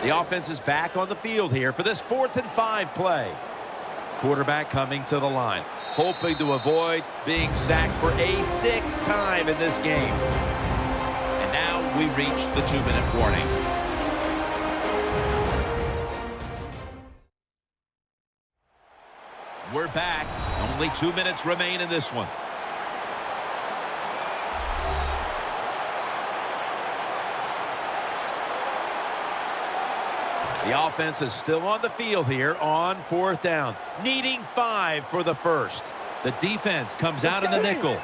The offense is back on the field here for this 4th and 5 play. Quarterback coming to the line, hoping to avoid being sacked for a 6th time in this game. And now we reach the 2-minute warning. We're back. Only 2 minutes remain in this one. The offense is still on the field here on 4th down, needing 5 for the first. The defense comes out in the nickel.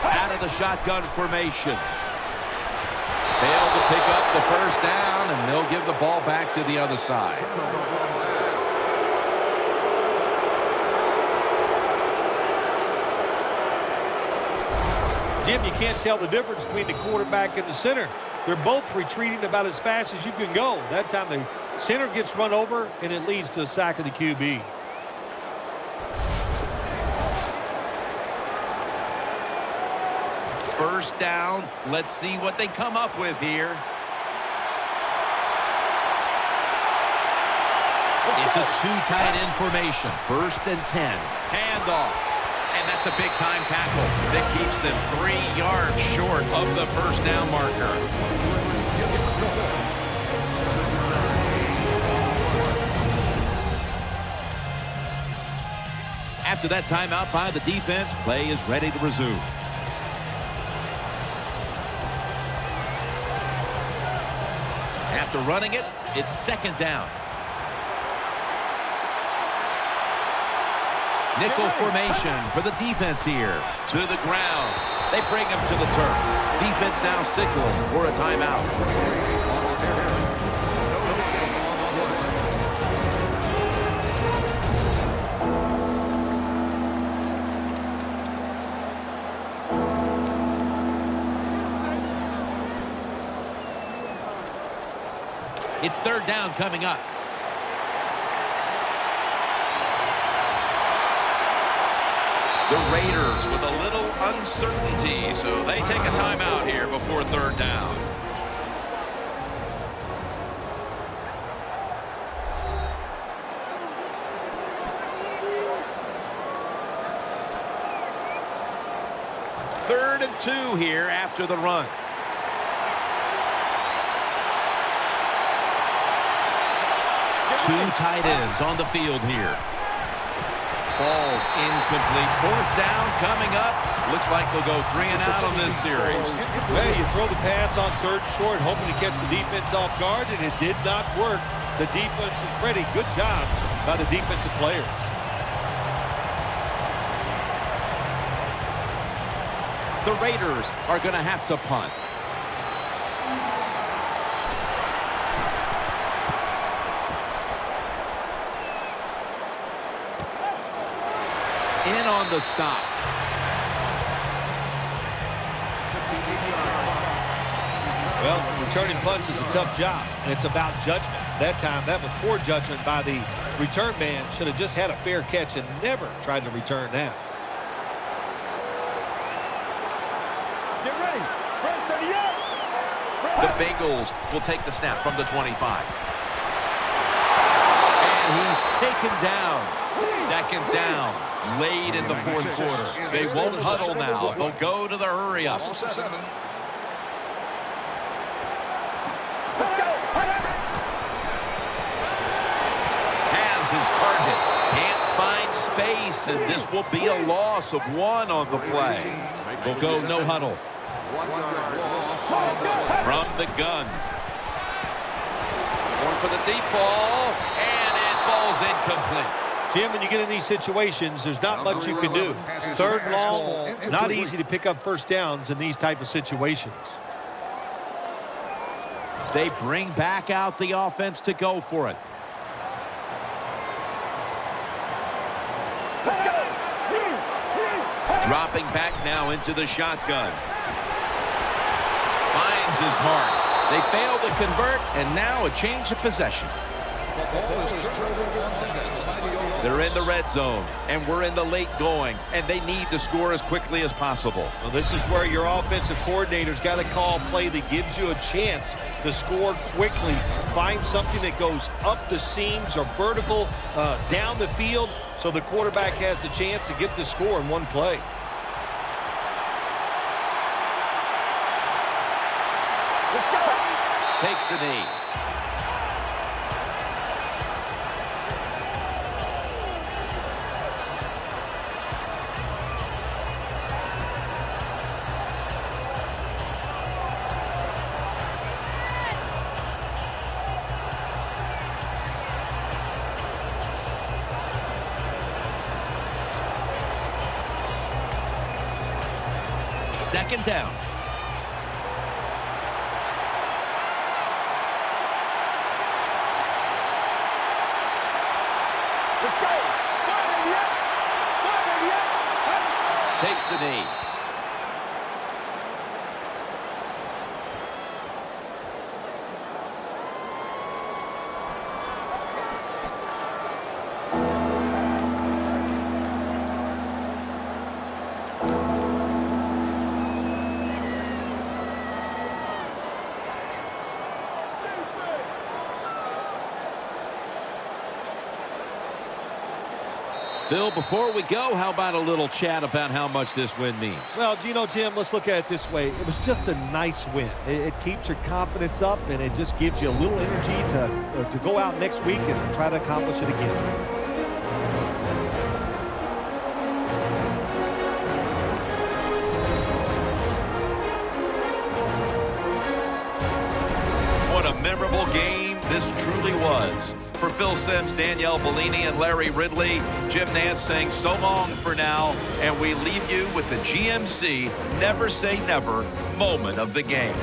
Out of the shotgun formation. Failed to pick up the first down, and they'll give the ball back to the other side. Jim, you can't tell the difference between the quarterback and the center. They're both retreating about as fast as you can go. That time the center gets run over, and it leads to a sack of the QB. First down. Let's see what they come up with here. It's a 2 tight end formation. 1st and 10. Handoff. And that's a big-time tackle that keeps them 3 yards short of the first down marker. After that timeout by the defense, play is ready to resume. After running it, it's 2nd down. Nickel formation for the defense here. To the ground. They bring him to the turf. Defense now signaling for a timeout. It's 3rd down coming up. The Raiders with a little uncertainty, so they take a timeout here before 3rd down. Third and 2 here after the run. Two tight ends on the field here. Ball's incomplete. 4th down coming up. Looks like they'll go 3 and out on this series. Well, you throw the pass on 3rd and short, hoping to catch the defense off guard, and it did not work. The defense is ready. Good job by the defensive players. The Raiders are going to have to punt. In on the stop. Well, returning punts is a tough job, and it's about judgment. That time, that was poor judgment by the return man. Should have just had a fair catch and never tried to return that. Get ready. Red 38. The Bengals will take the snap from the 25. And he's taken down. Second down. Late in the fourth quarter. They won't huddle now. They'll go to the hurry up. Let's go. Has his target. Can't find space, and this will be a loss of 1 on the play. We'll go no huddle. From the gun. Going for the deep ball, and it falls incomplete. Jim, when you get in these situations, there's not much you can do. Third and long, not easy to pick up first downs in these type of situations. They bring back out the offense to go for it. Let's go. Dropping back now into the shotgun. Finds his mark. They fail to convert, and now a change of possession. They're in the red zone, and we're in the late going, and they need to score as quickly as possible. Well, this is where your offensive coordinator's got to call a play that gives you a chance to score quickly. Find something that goes up the seams or vertical down the field so the quarterback has the chance to get the score in one play. Let's go. Takes the knee. Second down. Let's go. 588. Takes the knee. Phil, before we go, how about a little chat about how much this win means? Well, you know, Jim, let's look at it this way. It was just a nice win. It keeps your confidence up, and it just gives you a little energy to go out next week and try to accomplish it again. What a memorable game this truly was. For Phil Simms, Danielle Bellini, and Larry Ridley, Jim Nance saying so long for now, and we leave you with the GMC Never Say Never moment of the game.